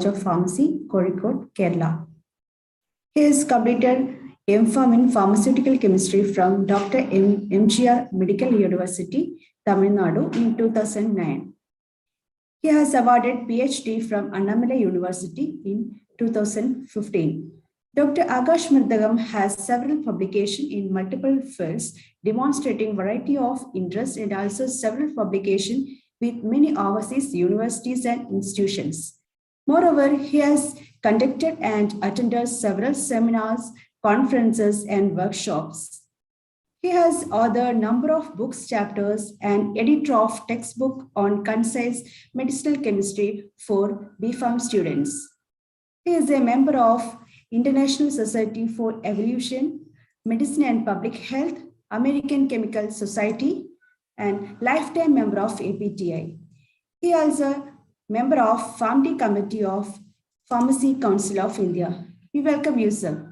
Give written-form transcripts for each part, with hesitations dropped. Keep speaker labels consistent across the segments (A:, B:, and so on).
A: of Pharmacy, Kozhikode, Kerala. He has completed M.Pharm in Pharmaceutical Chemistry from Dr. MGR Medical University, Tamil Nadu in 2009. He has awarded PhD from Annamalai University in 2015. Dr. Akash Marathakam has several publications in multiple fields, demonstrating variety of interest and also several publications with many overseas universities and institutions. Moreover, he has conducted and attended several seminars, conferences, and workshops. He has authored a number of books, chapters, and editor of textbook on concise medicinal chemistry for B.Pharm students. He is a member of International Society for Evolution, Medicine and Public Health, American Chemical Society, and lifetime member of APTI. He is a member of Pharmacy Committee of Pharmacy Council of India. We welcome you, sir.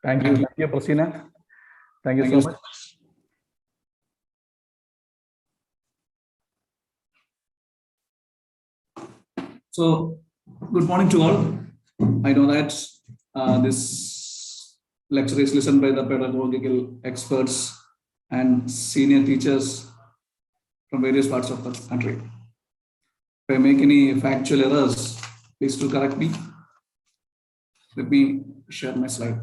B: Thank you, Praseena. Thank you so much.
C: So, good morning to all. I know that this lecture is listened by the pedagogical experts and senior teachers from various parts of the country. If I make any factual errors, please do correct me. Let me share my slide.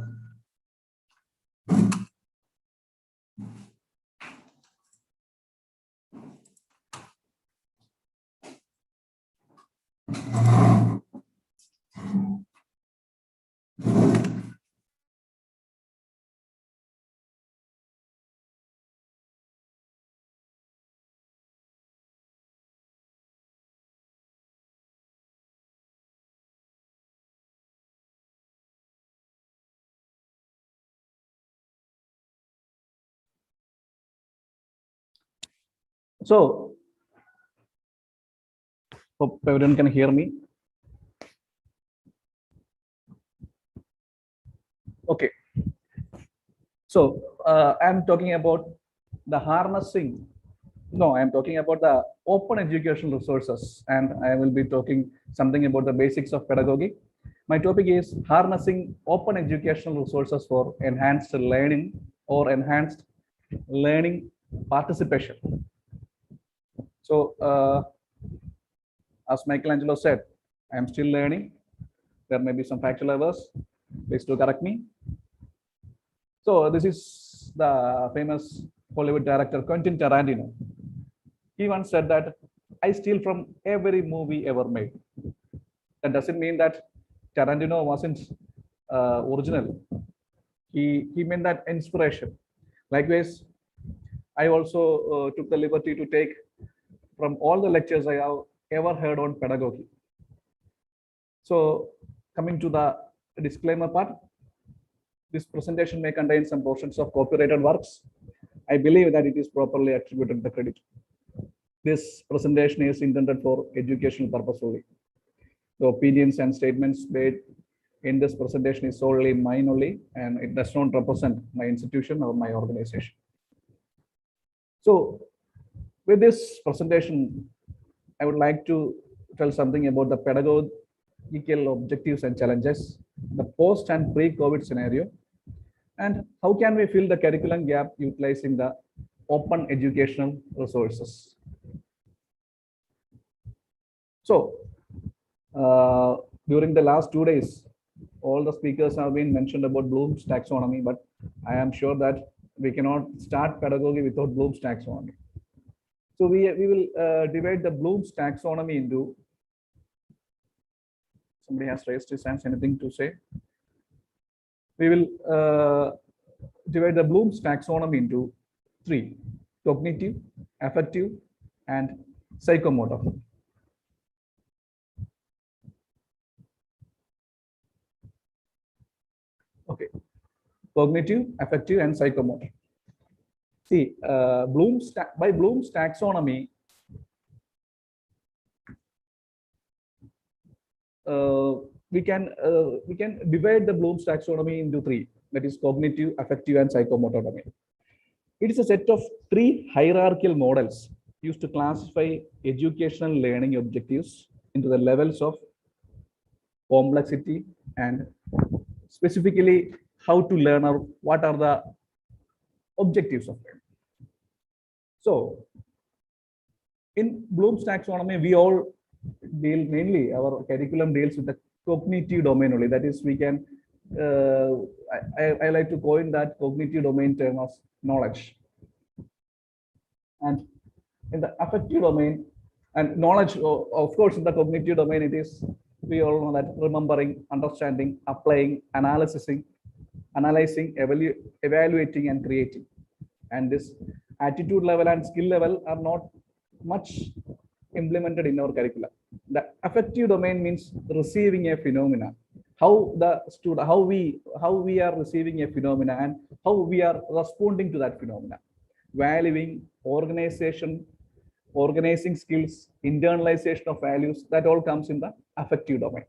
B: So, hope everyone can hear me. Okay. So, I'm talking about the harnessing. No, I'm talking about the open educational resources, and I will be talking something about the basics of pedagogy. My topic is harnessing open educational resources for enhanced learning or enhanced learning participation. So, as Michelangelo said, I am still learning. There may be some factual errors. Please do correct me. So, this is the famous Hollywood director Quentin Tarantino. He once said that I steal from every movie ever made. That doesn't mean that Tarantino wasn't original. He meant that inspiration. Likewise, I also took the liberty to take from all the lectures I have ever heard on pedagogy. So, coming to the disclaimer part, this presentation may contain some portions of copyrighted works. I believe that it is properly attributed the credit. This presentation is intended for educational purpose only. The opinions and statements made in this presentation is solely mine only, and it does not represent my institution or my organization. So, with this presentation, I would like to tell something about the pedagogical objectives and challenges, the post and pre-COVID scenario, and how can we fill the curriculum gap utilizing the open educational resources. So, during the last 2 days, all the speakers have been mentioned about Bloom's taxonomy, but I am sure that we cannot start pedagogy without Bloom's taxonomy. So we will divide the Bloom's taxonomy into, somebody has raised his hands, anything to say? We will divide the Bloom's taxonomy into 3: cognitive, affective, and psychomotor. Okay, cognitive, affective, and psychomotor. See, by Bloom's taxonomy, we can divide the Bloom's taxonomy into three, that is cognitive, affective, and psychomotor domain. It is a set of three hierarchical models used to classify educational learning objectives into the levels of complexity and specifically how to learn or what are the objectives of learning. So in Bloom's taxonomy, we all deal mainly, our curriculum deals with the cognitive domain only. That is, we can, I like to coin that cognitive domain term as knowledge. And in the affective domain, and knowledge, of course, in the cognitive domain, it is, we all know that remembering, understanding, applying, analyzing, evaluating, and creating. And this attitude level and skill level are not much implemented in our curriculum. The affective domain means receiving a phenomena, how the student, how we are receiving a phenomena and how we are responding to that phenomena, valuing, organizing skills, internalization of values, that all comes in the affective domain.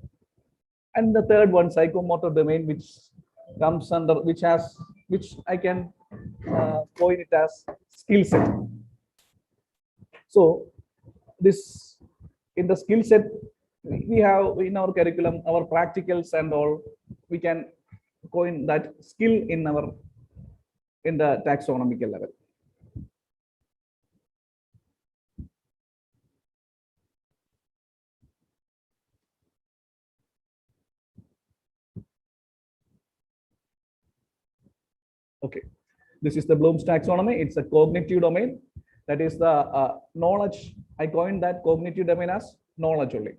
B: And the third one, psychomotor domain, which comes under, which I can coin it as skill set. So this, in the skill set, we have in our curriculum, our practicals and all, we can coin that skill in the taxonomical level. Okay, this is the Bloom's taxonomy. It's a cognitive domain. That is the knowledge. I coined that cognitive domain as knowledge only.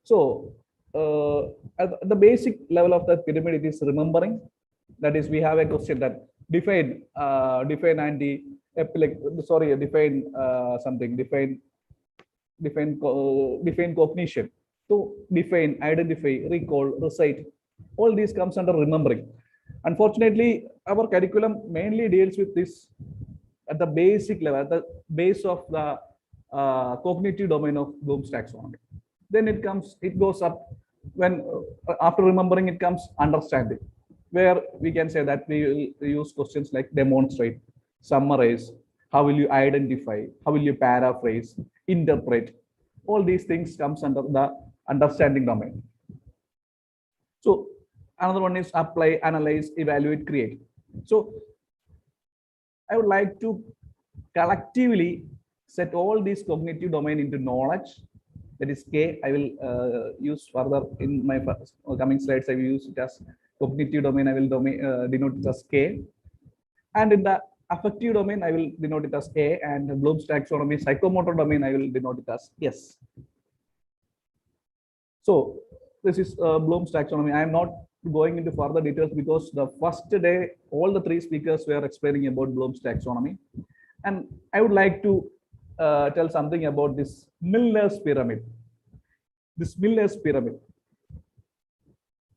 B: So at the basic level of the pyramid, it is remembering. That is, we have a question that define cognition. So define, identify, recall, recite. All these comes under remembering. Unfortunately, our curriculum mainly deals with this at the basic level, at the base of the cognitive domain of Bloom's taxonomy. Then it goes up when after remembering, it comes understanding, where we can say that we will use questions like demonstrate, summarize, how will you identify, how will you paraphrase, interpret. All these things comes under the understanding domain. So another one is apply, analyze, evaluate, create. So I would like to collectively set all these cognitive domain into knowledge. That is K. I will use further in my coming slides. I will use it as cognitive domain. I will denote it as K. And in the affective domain, I will denote it as A. And Bloom's taxonomy, psychomotor domain, I will denote it as S. So this is Bloom's taxonomy. I am not going into further details because the first day, all the three speakers were explaining about Bloom's taxonomy. And I would like to tell something about this Miller's pyramid. This Miller's pyramid.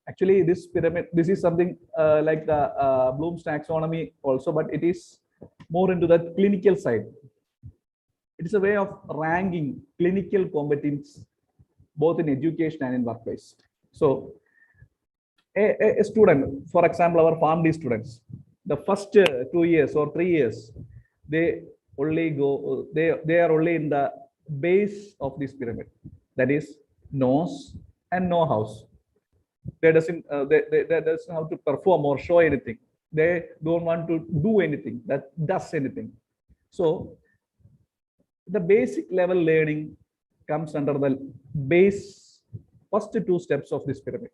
B: Actually, this pyramid, this is something like the Bloom's taxonomy also, but it is more into the clinical side. It is a way of ranking clinical competence both in education and in workplace. So a student, for example, our PharmD students, the first 2 years or 3 years, they only go, they are only in the base of this pyramid. That is knows and know-hows. They doesn't have to perform or show anything. They don't want to do anything that does anything. So the basic level learning comes under the base first 2 steps of this pyramid.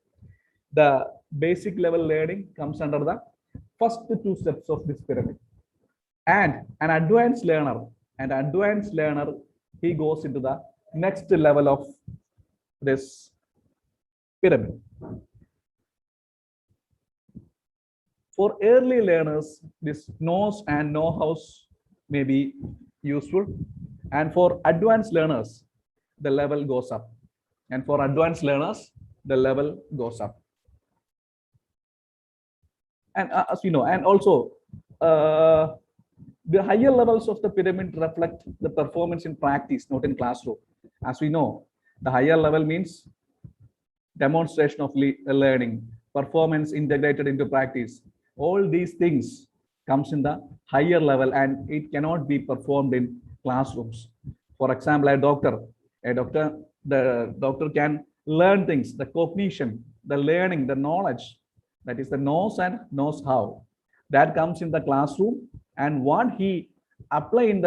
B: The basic level learning comes under the first 2 steps of this pyramid. And an advanced learner, he goes into the next level of this pyramid. For early learners, this knows and know-hows may be useful. And for advanced learners, the level goes up. And for advanced learners, the level goes up. And as we know, and also the higher levels of the pyramid reflect the performance in practice, not in classroom. As we know, the higher level means demonstration of learning, performance integrated into practice. All these things comes in the higher level and it cannot be performed in classrooms. For example, the doctor can learn things, the cognition, the learning, the knowledge, that is the knows and knows how. That comes in the classroom, and what he apply in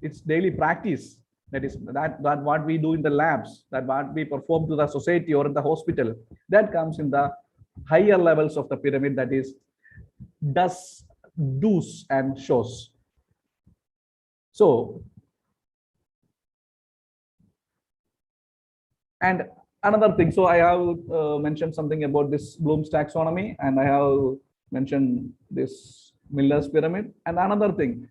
B: its daily practice, that is that what we do in the labs, that what we perform to the society or in the hospital, that comes in the higher levels of the pyramid, that is do's and shows. So, and another thing, so I have mentioned something about this Bloom's taxonomy, and I have mentioned this Miller's pyramid. And another thing,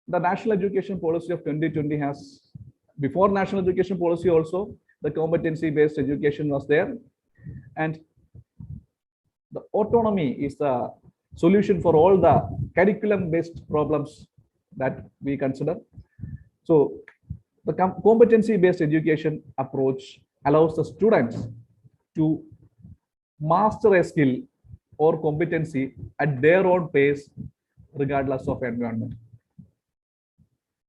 B: the national education policy of 2020 has, before national education policy also, the competency based education was there, and the autonomy is the solution for all the curriculum based problems that we consider. So the competency based education approach allows the students to master a skill or competency at their own pace, regardless of environment.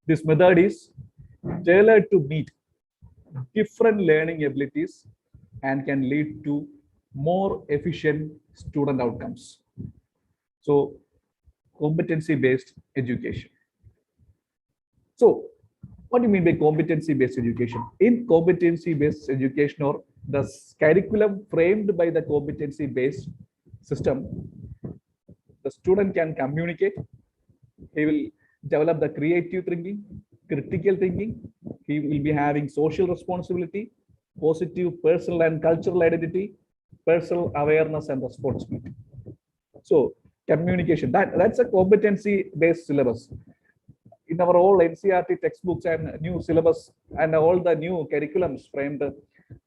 B: This method is tailored to meet different learning abilities and can lead to more efficient student outcomes. So, competency-based education. So, what do you mean by competency-based education? In competency-based education, or the curriculum framed by the competency-based system, the student can communicate, he will develop the creative thinking, critical thinking, he will be having social responsibility, positive personal and cultural identity, personal awareness and responsibility. So communication, that's a competency based syllabus. In our old NCERT textbooks and new syllabus and all the new curriculums framed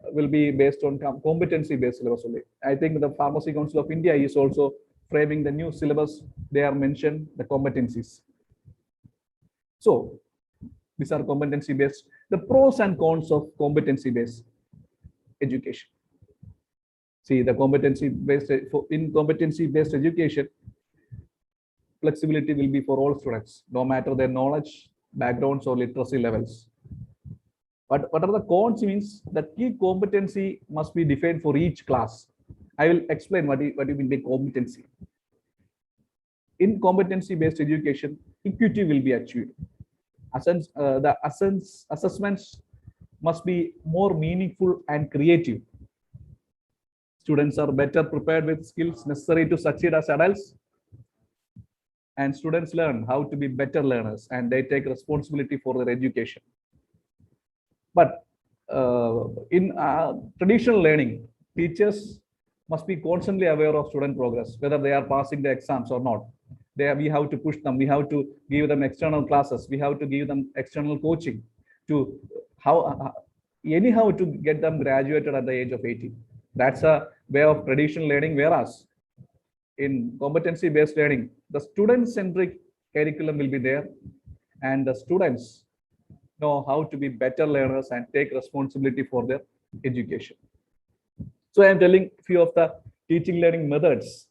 B: will be based on competency based syllabus only. I think the Pharmacy Council of India is also framing the new syllabus. They are mentioned the competencies. So these are competency based. The pros and cons of competency based education. See, the competency based, in competency based education, flexibility will be for all students, no matter their knowledge, backgrounds, or literacy levels. But what are the cons means that key competency must be defined for each class. I will explain what you mean by competency. In competency-based education, equity will be achieved. The assessments must be more meaningful and creative. Students are better prepared with skills necessary to succeed as adults. And students learn how to be better learners, and they take responsibility for their education. But in traditional learning, teachers must be constantly aware of student progress, whether they are passing the exams or not. We have to push them, we have to give them external classes, we have to give them external coaching to anyhow to get them graduated at the age of 18. That's a way of traditional learning, whereas in competency-based learning, the student-centric curriculum will be there, and the students know how to be better learners and take responsibility for their education. So I am telling a few of the teaching learning methods,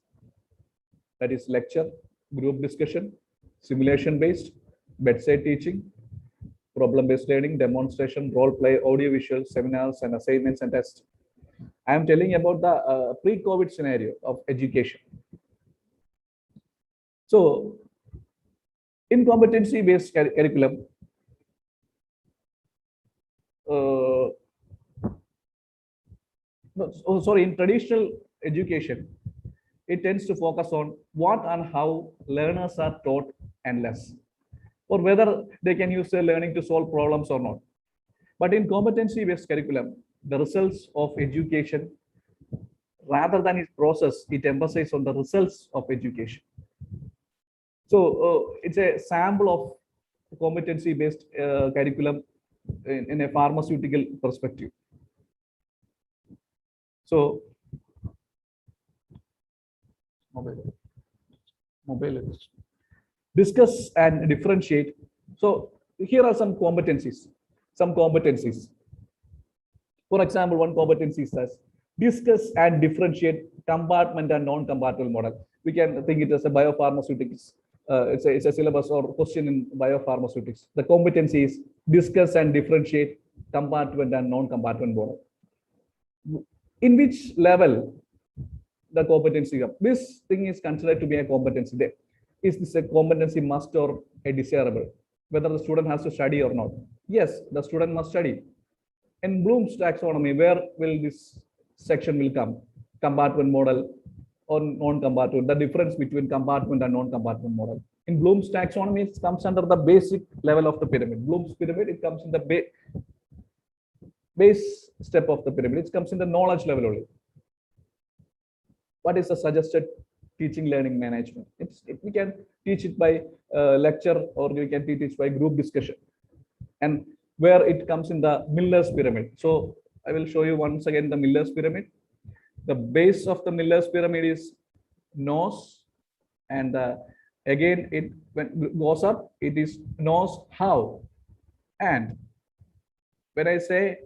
B: that is lecture, group discussion, simulation-based, bedside teaching, problem-based learning, demonstration, role play, audiovisual, seminars, and assignments and tests. I am telling about the pre-COVID scenario of education. So in competency-based curriculum, in traditional education, it tends to focus on what and how learners are taught and less, or whether they can use their learning to solve problems or not. But in competency-based curriculum, the results of education, rather than its process, it emphasizes on the results of education. So it's a sample of competency-based curriculum in a pharmaceutical perspective. So discuss and differentiate. So here are some competencies. For example, one competency says, discuss and differentiate compartment and non-compartmental model. We can think it as a biopharmaceutics. It's a syllabus or question in biopharmaceutics. The competency is discuss and differentiate compartment and non-compartment model. In which level the competency of this thing is considered to be a competency? There is this a competency must or a desirable, whether the student has to study or not? Yes, the student must study. In Bloom's taxonomy, where will this section will come? Compartment model or non-compartment, the difference between compartment and non-compartment model. In Bloom's taxonomy, it comes under the basic level of the pyramid. Bloom's pyramid, it comes in the base step of the pyramid. It comes in the knowledge level only. What is the suggested teaching learning management? We can teach it by lecture, or we can teach it by group discussion. And where it comes in the Miller's pyramid. So I will show you once again the Miller's pyramid. The base of the Miller's pyramid is knows, and again when it goes up, it is knows how. And when I say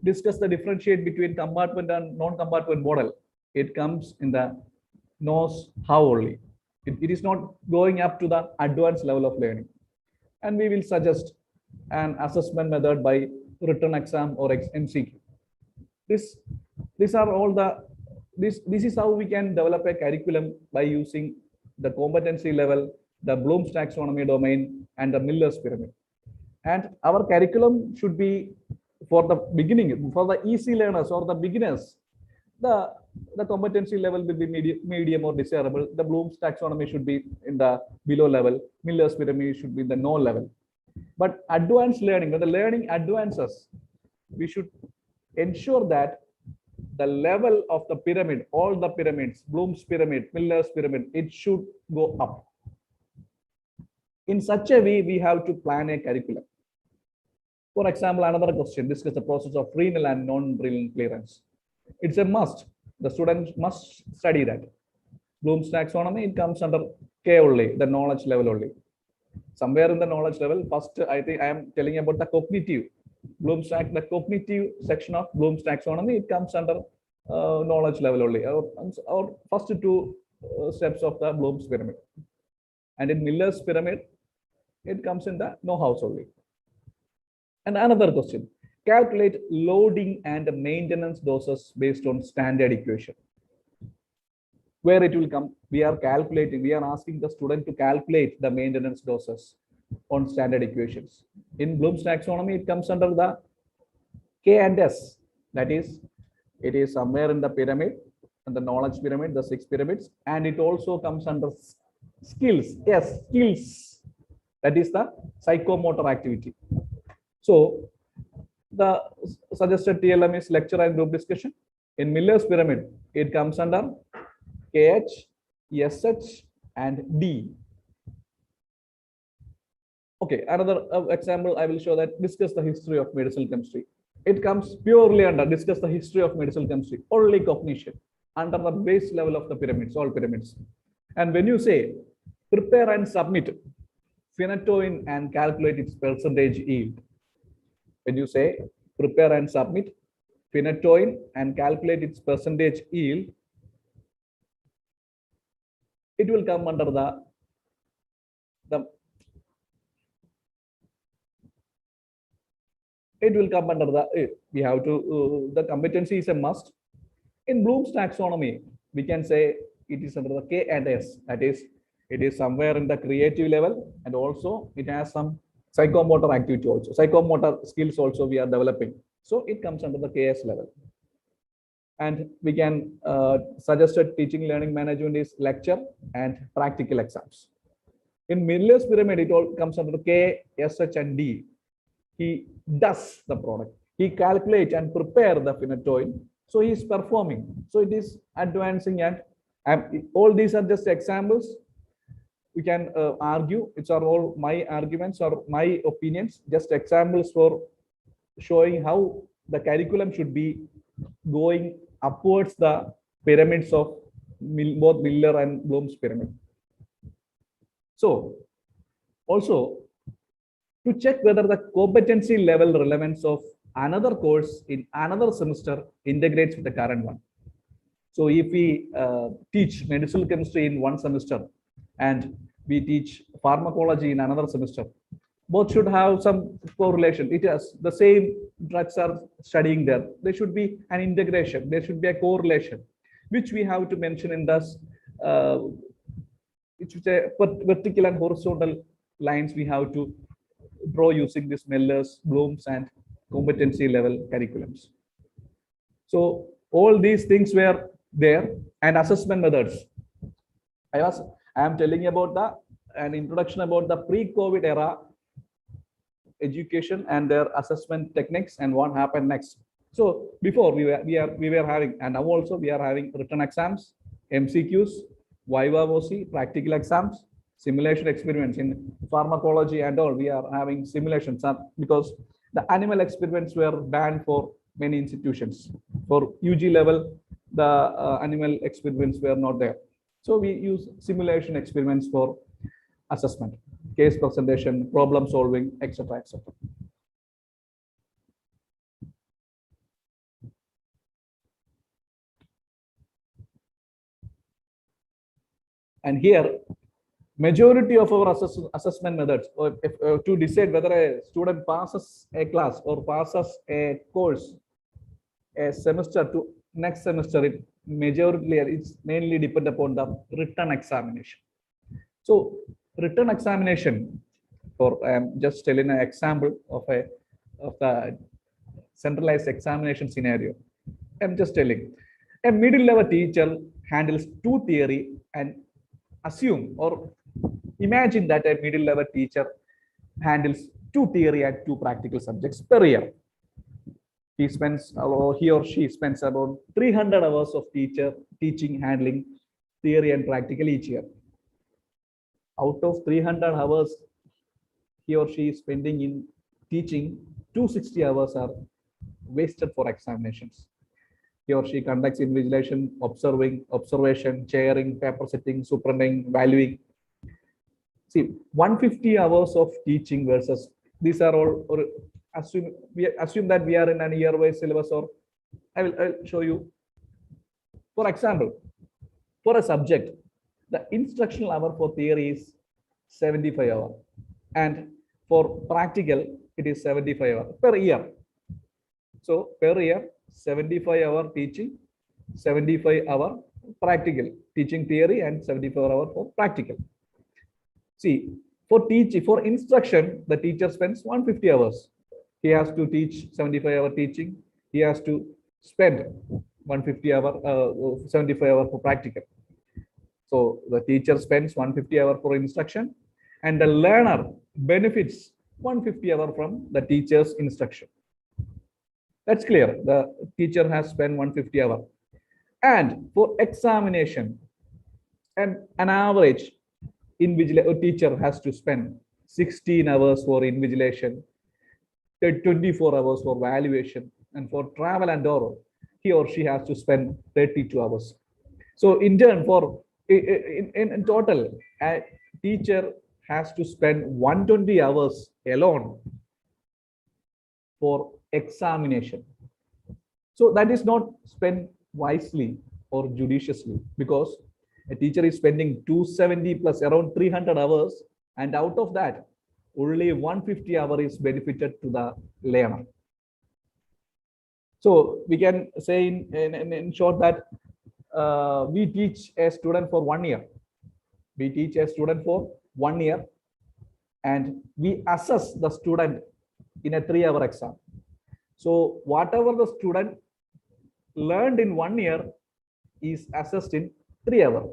B: discuss the differentiate between compartment and non-compartment model, it comes in the knows how only. It is not going up to the advanced level of learning. And we will suggest an assessment method by written exam or MCQ. These are all the this is how we can develop a curriculum by using the competency level, the Bloom's taxonomy domain, and the Miller's pyramid. And our curriculum should be for the beginning, for the easy learners or the beginners. The competency level will be medium or desirable. The Bloom's taxonomy should be in the below level. Miller's pyramid should be in the no level. But advanced learning, when the learning advances, we should ensure that the level of the pyramid, all the pyramids, Bloom's pyramid, Miller's pyramid, it should go up. In such a way, we have to plan a curriculum. For example, another question, discuss the process of renal and non-renal clearance. It's a must. The student must study that. Bloom's taxonomy, it comes under K only, the knowledge level only. Somewhere in the knowledge level, first I think I am telling about the cognitive. The cognitive section of Bloom's taxonomy, it comes under knowledge level only, or first two steps of the Bloom's pyramid. And in Miller's pyramid, it comes in the know-how only. And another question, calculate loading and maintenance doses based on standard equation. Where it will come, we are asking the student to calculate the maintenance doses on standard equations. In Bloom's taxonomy, it comes under the K and S. That is, it is somewhere in the pyramid, in the knowledge pyramid, the 6 pyramids, and it also comes under skills. Yes, skills. That is the psychomotor activity. So the suggested TLM is lecture and group discussion. In Miller's pyramid, it comes under KH, SH, and D. Okay, another example I will show that discuss the history of medicinal chemistry. It comes purely under discuss the history of medicinal chemistry, only cognition, under the base level of the pyramids, all pyramids. And when you say prepare and submit phenytoin and calculate its percentage yield, when you say prepare and submit phenytoin and calculate its percentage yield, it will come under we have to, the competency is a must. In Bloom's taxonomy, we can say it is under the K and S. That is, it is somewhere in the creative level, and also it has some psychomotor activity also. Psychomotor skills also we are developing. So it comes under the KS level. And we can suggested teaching learning management is lecture and practical exams. In Miller's pyramid, it all comes under K, SH, and D. He does the product. He calculates and prepare the phenytoin. So he is performing. So it is advancing, and all these are just examples. We can argue. It's are all my arguments or my opinions, just examples for showing how the curriculum should be going upwards the pyramids of both Miller and Bloom's pyramid. So also to check whether the competency level relevance of another course in another semester integrates with the current one. So if we teach medicinal chemistry in one semester and we teach pharmacology in another semester, both should have some correlation. It has the same drugs are studying there. There should be an integration. There should be a correlation, which we have to mention in this. It's a vertical and horizontal lines we have to draw using this Mellers, Bloom's, and competency level curriculums. So all these things were there, and assessment methods. I am telling you about an introduction about the pre-COVID era education and their assessment techniques and what happened next. So before we were having, and now also we are having written exams, MCQs, Viva VOC, practical exams, simulation experiments in pharmacology and all. We are having simulations because the animal experiments were banned for many institutions. For UG level, the animal experiments were not there. So we use simulation experiments for assessment, case presentation, problem solving, etc., etc. And here, majority of our assessment methods, or to decide whether a student passes a class or passes a course, a semester to next semester, it's mainly depend upon the written examination. So written examination, for I am just telling an example of the centralized examination scenario. I'm just telling a middle level teacher handles 2 theory, and assume or imagine that a middle level teacher handles 2 theory and 2 practical subjects per year. He or she spends about 300 hours of teaching, handling theory and practical each year. Out of 300 hours he or she is spending in teaching, 260 hours are wasted for examinations. He or she conducts invigilation, observation, chairing, paper setting, superintending, valuing. See, 150 hours of teaching versus these are all, or assume that we are in an year-wise syllabus, or I'll show you. For example, for a subject, the instructional hour for theory is 75 hours, and for practical, it is 75 hours per year. So per year, 75 hour teaching, 75 hour practical, teaching theory, and 74 hours for practical. See, for instruction, the teacher spends 150 hours. He has to teach 75 hour teaching. He has to spend 150 hour, 75 hour for practical. So the teacher spends 150 hour for instruction, and the learner benefits 150 hour from the teacher's instruction. That's clear. The teacher has spent 150 hours. And for examination, and an average teacher has to spend 16 hours for invigilation, 24 hours for valuation, and for travel and oral, he or she has to spend 32 hours. So in turn, in total, a teacher has to spend 120 hours alone for examination. So that is not spent wisely or judiciously, because a teacher is spending 270 plus around 300 hours, and out of that, only 150 hours is benefited to the learner. So we can say in short that we teach a student for 1 year. We teach a student for 1 year, and we assess the student in a 3-hour exam. So whatever the student learned in 1 year is assessed in 3 hours.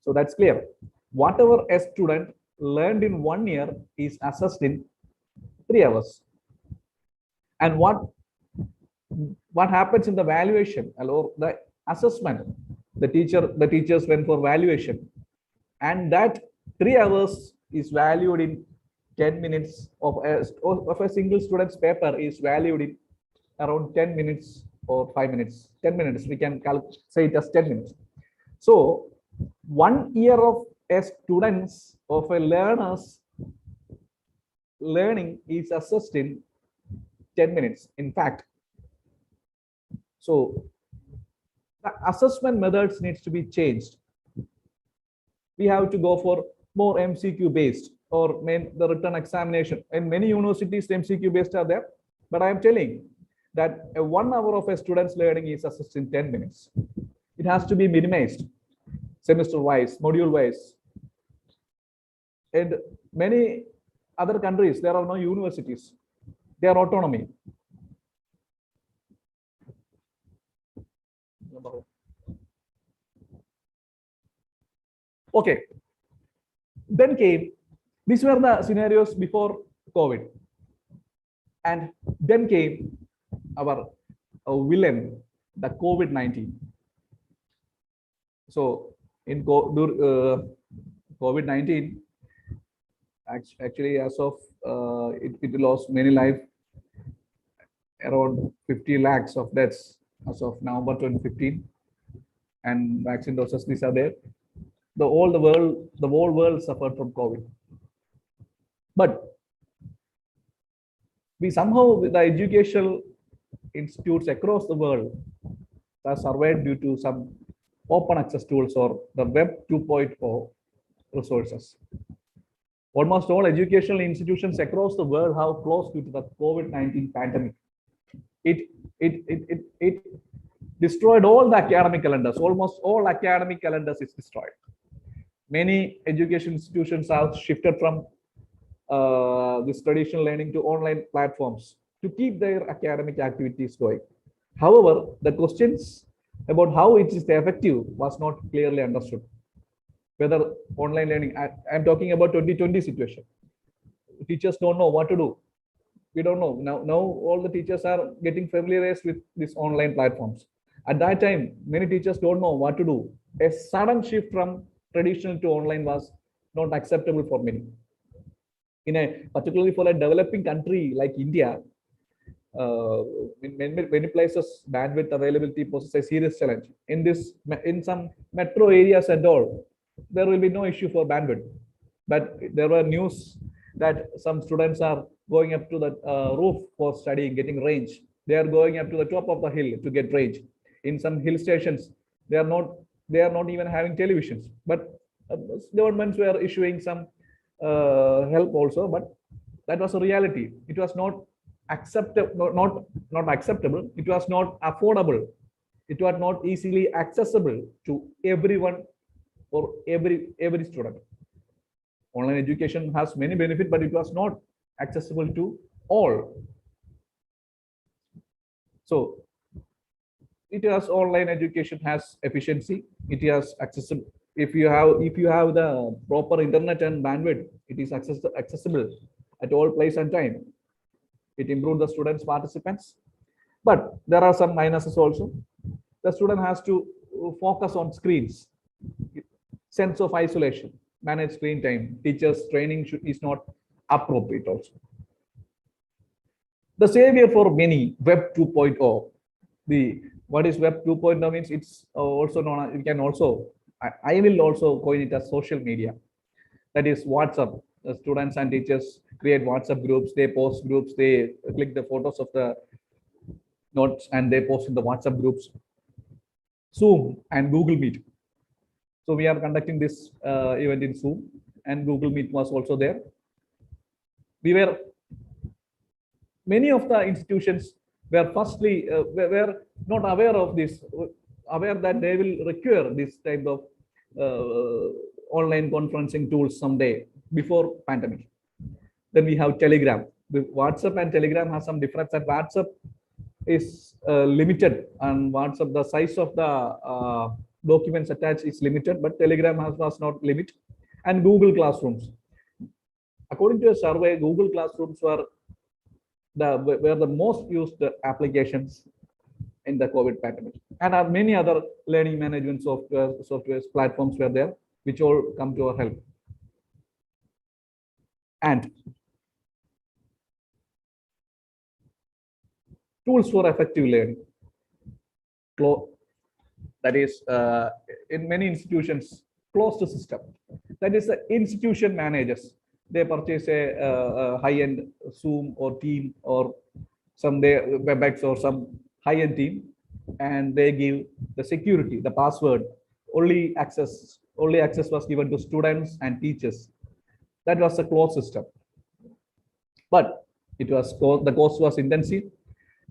B: So that's clear. Whatever a student learned in 1 year is assessed in 3 hours. And what happens in the valuation or the assessment? The teachers went for valuation, and that 3 hours is valued in 10 minutes of a single student's paper is valued in around 10 minutes or 5 minutes. 10 minutes, we can say just 10 minutes. So 1 year of a student's, of a learner's learning is assessed in 10 minutes. In fact, so the assessment methods needs to be changed. We have to go for more MCQ based or the written examination. In many universities, MCQ based are there, but I am telling that 1 hour of a student's learning is assessed in 10 minutes. It has to be minimized, semester wise, module wise. And many other countries, there are no universities. They are autonomy. Okay. Then came, these were the scenarios before COVID. And then came our villain, the COVID-19. So in COVID-19, actually as of it lost many lives, around 50 lakhs of deaths as of November 2015, and vaccine doses, these are there. The whole world suffered from COVID. But we somehow, with the educational institutes across the world, are survived due to some open access tools or the Web 2.0 resources. Almost all educational institutions across the world have closed due to the COVID-19 pandemic. It destroyed all the academic calendars. Almost all academic calendars is destroyed. Many education institutions have shifted from this traditional learning to online platforms to keep their academic activities going. However, the questions about how it is effective was not clearly understood. Whether online learning, I'm talking about 2020 situation. Teachers don't know what to do. We don't know. Now all the teachers are getting familiarized with these online platforms. At that time, many teachers don't know what to do. A sudden shift from traditional to online was not acceptable for many. Particularly for a developing country like India, in many places, bandwidth availability poses a serious challenge. In some metro areas and all, there will be no issue for bandwidth. But there were news that some students are going up to the roof for studying, getting range. They are going up to the top of the hill to get range. In some hill stations, they are not even having televisions. But governments were issuing some help also, but that was a reality. It was not acceptable, not acceptable. It was not affordable. It was not easily accessible to everyone or every student. Online education has many benefits, but it was not accessible to all. So it has online education has efficiency. It has accessible. If you have the proper internet and bandwidth, it is accessible at all place and time. It improves the students' participants, but there are some minuses also. The student has to focus on screens, sense of isolation, manage screen time. Teachers' training is not appropriate also. The savior for many, Web 2.0. What is Web 2.0 means? It's also known. You can also, I will also coin it as social media. That is WhatsApp. The students and teachers create WhatsApp groups. They post groups. They click the photos of the notes and they post in the WhatsApp groups. Zoom and Google Meet. So we are conducting this event in Zoom, and Google Meet was also there. Many of the institutions were firstly were not aware of this, aware that they will require this type of online conferencing tools someday before pandemic. Then we have Telegram. WhatsApp and Telegram has some difference. That WhatsApp is limited, and WhatsApp, the size of the documents attached is limited, but Telegram was not limited. And Google Classrooms. According to a survey, Google Classrooms were the most used applications in the COVID pandemic. And many other learning management software platforms were there, which all come to our help. And tools for effective learning. That is, in many institutions, closed system. That is, the institution managers. They purchase a high-end Zoom or Team or some WebEx or some high-end team, and they give the security, the password, only access was given to students and teachers. That was a closed system, but the cost was intensive.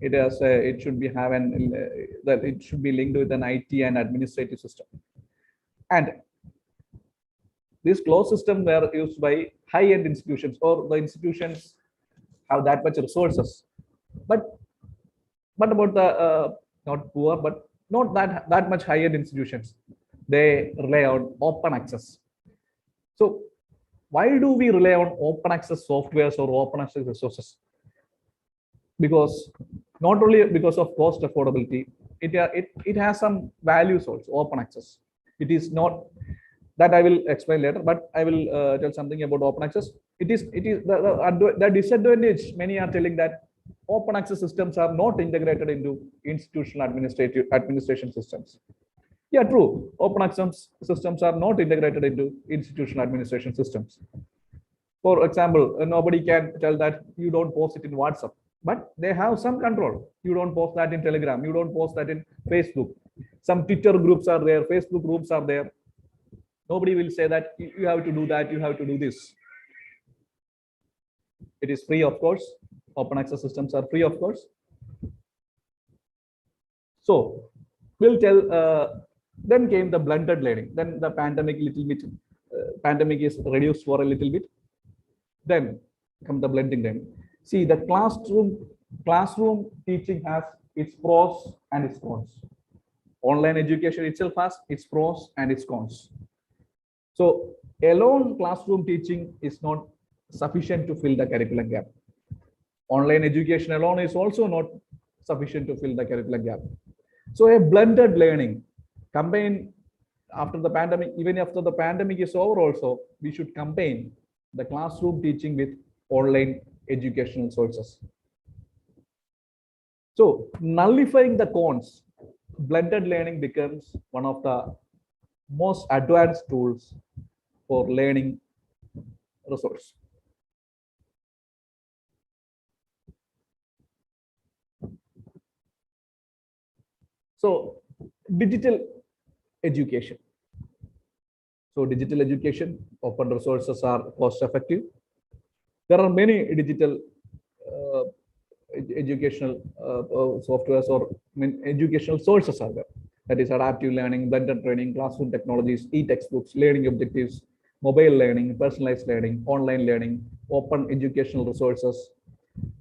B: It should be that it should be linked with an IT and administrative system, and these closed systems were used by high-end institutions, or the institutions have that much resources, but about the not poor, but not that much high-end institutions, they rely on open access. So why do we rely on open access softwares or open access resources? Because not only because of cost affordability, it has some values also. Open access, it is not that I will explain later, but I will tell something about open access. It is the disadvantage. Many are telling that open access systems are not integrated into institutional administration systems. Yeah, true. Open access systems are not integrated into institutional administration systems. For example, nobody can tell that you don't post it in WhatsApp, but they have some control. You don't post that in Telegram. You don't post that in Facebook. Some Twitter groups are there. Facebook groups are there. Nobody will say that you have to do that. You have to do this. It is free, of course. Open access systems are free, of course. So we'll tell. Then came the blended learning. Then the pandemic pandemic is reduced for a little bit. Then come the blending learning. See, the classroom teaching has its pros and its cons. Online education itself has its pros and its cons. So alone classroom teaching is not sufficient to fill the curriculum gap. Online education alone is also not sufficient to fill the curriculum gap. So a blended learning, combine after the pandemic, even after the pandemic is over also, we should combine the classroom teaching with online educational sources. So nullifying the cons, blended learning becomes one of the most advanced tools for learning resource. So digital education. So digital education, open resources are cost effective. There are many digital educational softwares or educational sources are there. That is adaptive learning, blended training, classroom technologies, e-textbooks, learning objectives, mobile learning, personalized learning, online learning, open educational resources,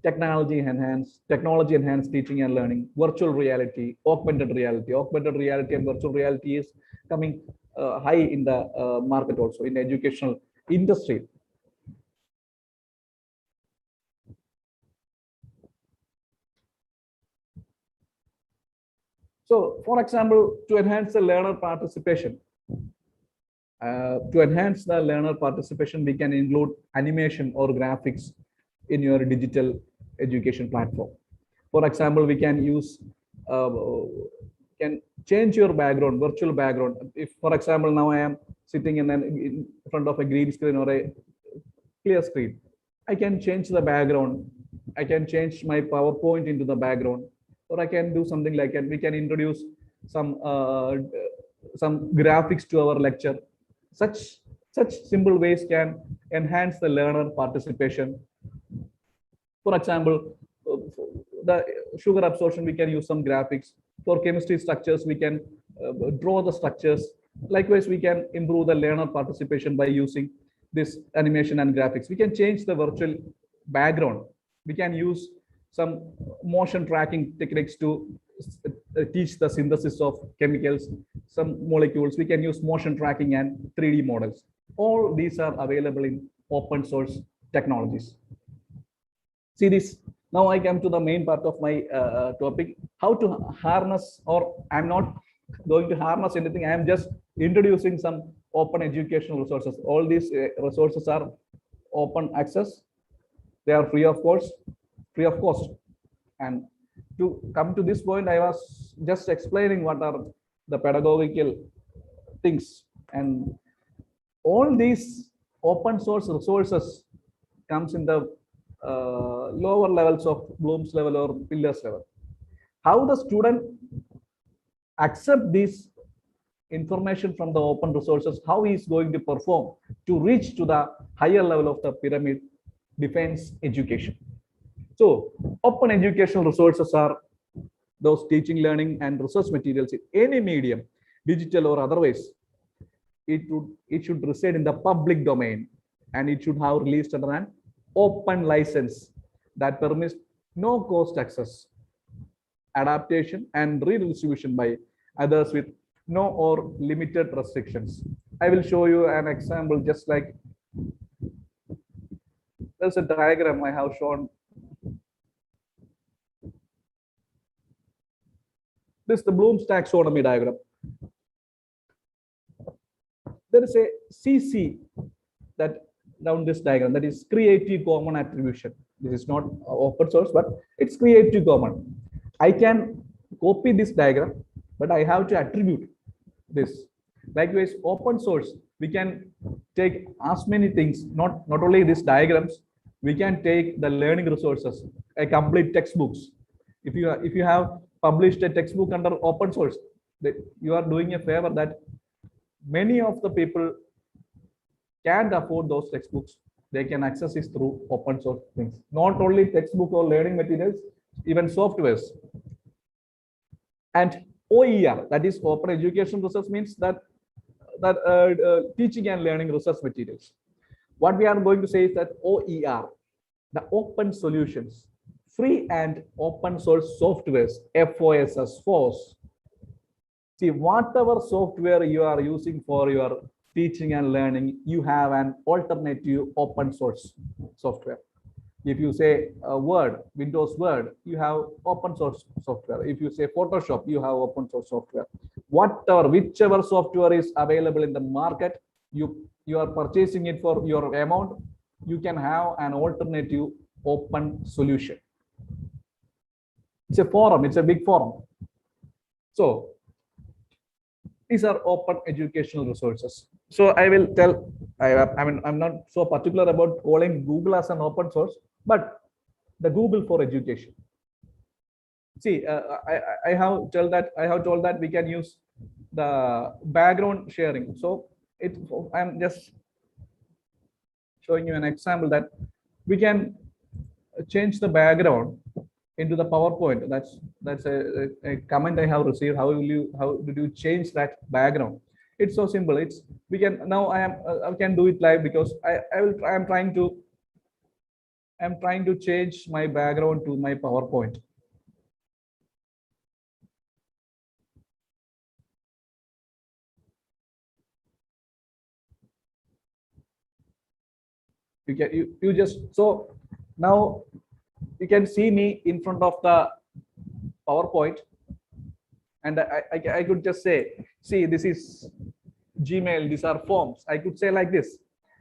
B: technology enhanced teaching and learning, virtual reality, augmented reality. Augmented reality and virtual reality is coming high in the market also in the educational industry. So, for example, to enhance the learner participation, we can include animation or graphics in your digital education platform. For example, we can use, can change your background, virtual background. If, for example, now I am sitting in front of a green screen or a clear screen, I can change the background. I can change my PowerPoint into the background, or I can do something like that. We can introduce some graphics to our lecture. Such simple ways can enhance the learner participation. For example, the sugar absorption, we can use some graphics. For chemistry structures, we can draw the structures. Likewise, we can improve the learner participation by using this animation and graphics. We can change the virtual background. We can use some motion tracking techniques to teach the synthesis of chemicals, some molecules. We can use motion tracking and 3D models. All these are available in open source technologies. See this. Now I come to the main part of my topic, how to harness, or I'm not going to harness anything. I am just introducing some open educational resources. All these resources are open access. They are free of cost. And to come to this point, I was just explaining what are the pedagogical things, and all these open source resources comes in the lower levels of Bloom's level or Pillar's level. How the student accept this information from the open resources, how he is going to perform to reach to the higher level of the pyramid defines education. So open educational resources are those teaching, learning, and research materials in any medium, digital or otherwise. It should reside in the public domain, and it should have released under an open license that permits no cost access, adaptation, and redistribution by others with no or limited restrictions. I will show you an example, just like there's a diagram I have shown. This is the Bloom's taxonomy diagram. There is a CC that down this diagram, that is Creative Common Attribution. This is not open source, but it's Creative Common. I can copy this diagram, but I have to attribute this. Likewise, open source, we can take as many things, not only these diagrams, we can take the learning resources, a complete textbooks. If you have published a textbook under open source, you are doing a favor that many of the people can't afford those textbooks. They can access this through open source things. Not only textbook or learning materials, even softwares. And OER, that is open education research, means that teaching and learning research materials. What we are going to say is that OER, the open solutions, free and open source softwares, FOSS. See, whatever software you are using for your teaching and learning, you have an alternative open source software. If you say Word, Windows Word, you have open source software. If you say Photoshop, you have open source software. Whichever software is available in the market, you are purchasing it for your amount, you can have an alternative open solution. It's a forum, it's a big forum. So these are open educational resources. So I will tell, I'm not so particular about calling Google as an open source, but the Google for education. See, I have told that we can use the background sharing. So I'm just showing you an example that we can change the background into the PowerPoint. That's a comment I have received. How did you change that background? It's so simple. We can now. I can do it live because I'm trying to change my background to my PowerPoint. You just, so now you can see me in front of the PowerPoint, and I could just say, see, this is Gmail, these are forms. I could say like this.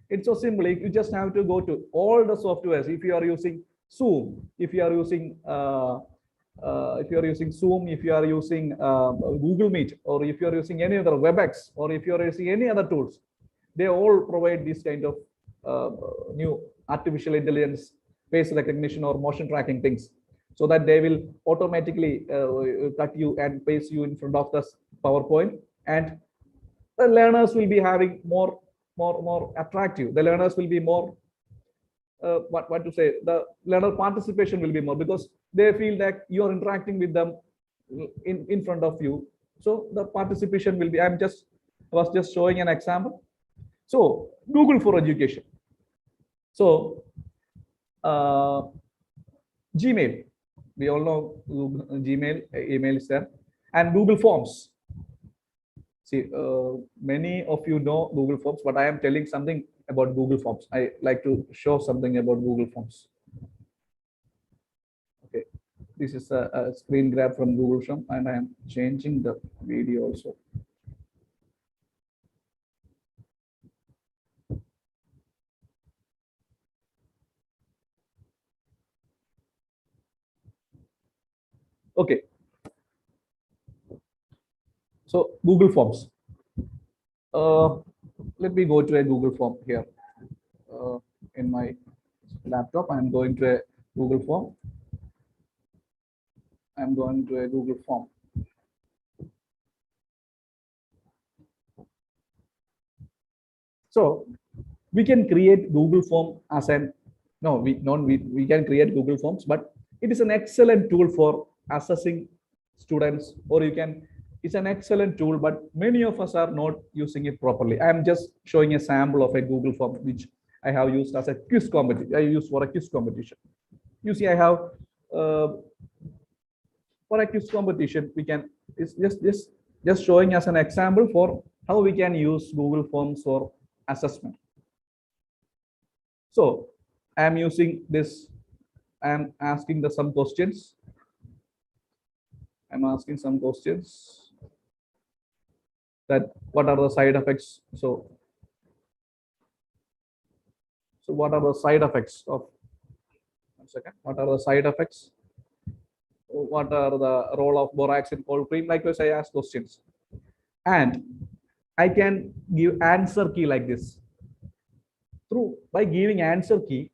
B: It's so simple. You just have to go to all the softwares. If you are using Zoom, if you are using Zoom, if you are using Google Meet, or if you are using any other WebEx, or if you are using any other tools, they all provide this kind of new artificial intelligence, face recognition or motion tracking things, so that they will automatically cut you and paste you in front of the PowerPoint, and the learners will be having more attractive. The learners will be more what to say, the learner participation will be more, because they feel that you are interacting with them in front of you. So the participation will be, I was just showing an example. So Google for education. So Gmail, we all know Gmail, email is there, and Google Forms. See, many of you know Google Forms, but I am telling something about Google Forms. I like to show something about Google Forms. Okay, this is a screen grab from Google Forms, and I am changing the video also. Okay. So Google Forms. Let me go to a Google form here in my laptop. I'm going to a Google form. I'm going to a Google form. So we can create Google form as an we can create Google forms, but it is an excellent tool for assessing students, or you can, it's an excellent tool, but many of us are not using it properly. I am just showing a sample of a Google form which I have used as a quiz competition. I use for a quiz competition. You see, I have for a quiz competition, we can, it's just showing as an example for how we can use Google Forms for assessment. So I am using this. I am asking some questions. I'm asking some questions that what are the side effects. So what are the side effects of, one second, what are the side effects? What are the role of borax in cold cream? Likewise, I ask questions. And I can give answer key like this. By giving answer key,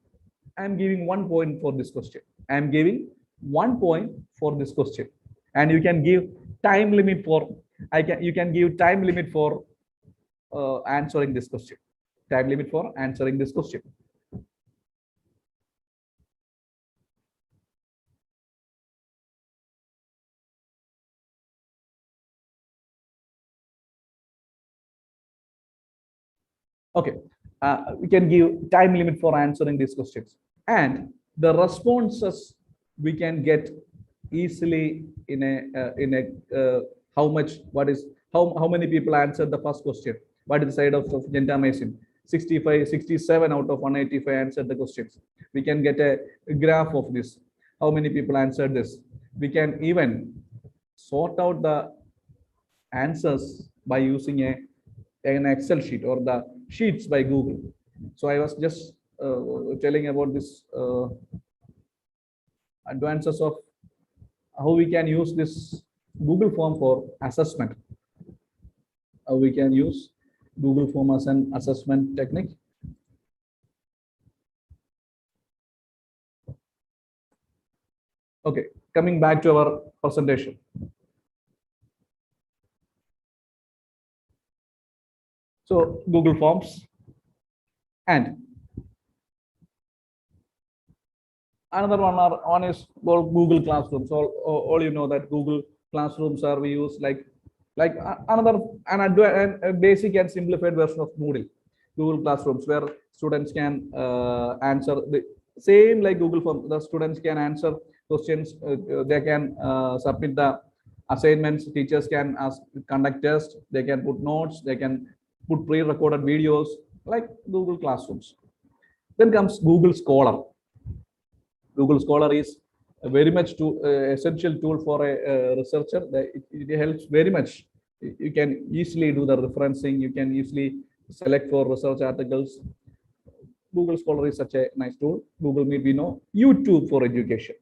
B: I'm giving 1 point for this question. I'm giving 1 point for this question. And you can give time limit for, you can give time limit for answering this question. Time limit for answering this question. Okay, we can give time limit for answering these questions, and the responses we can get easily in a how much, what is, how many people answered the first question, what is the side of gentamicin. 65, 67 out of 185 answered the questions. We can get a graph of this, how many people answered this. We can even sort out the answers by using an Excel sheet or the sheets by Google. So I was just telling about this advances of how we can use this Google form for assessment. How we can use Google form as an assessment technique. Okay, coming back to our presentation. So Google Forms, and another one is called Google Classrooms. All you know that Google Classrooms are we use like a basic and simplified version of Moodle. Google Classrooms, where students can answer the same like Google Form. The students can answer questions. They can submit the assignments. Teachers can conduct tests. They can put notes. They can put pre-recorded videos like Google Classrooms. Then comes Google Scholar. Google Scholar is a very much essential tool for a researcher. It helps very much. You can easily do the referencing. You can easily select for research articles. Google Scholar is such a nice tool. Google Meet, we know. YouTube for education.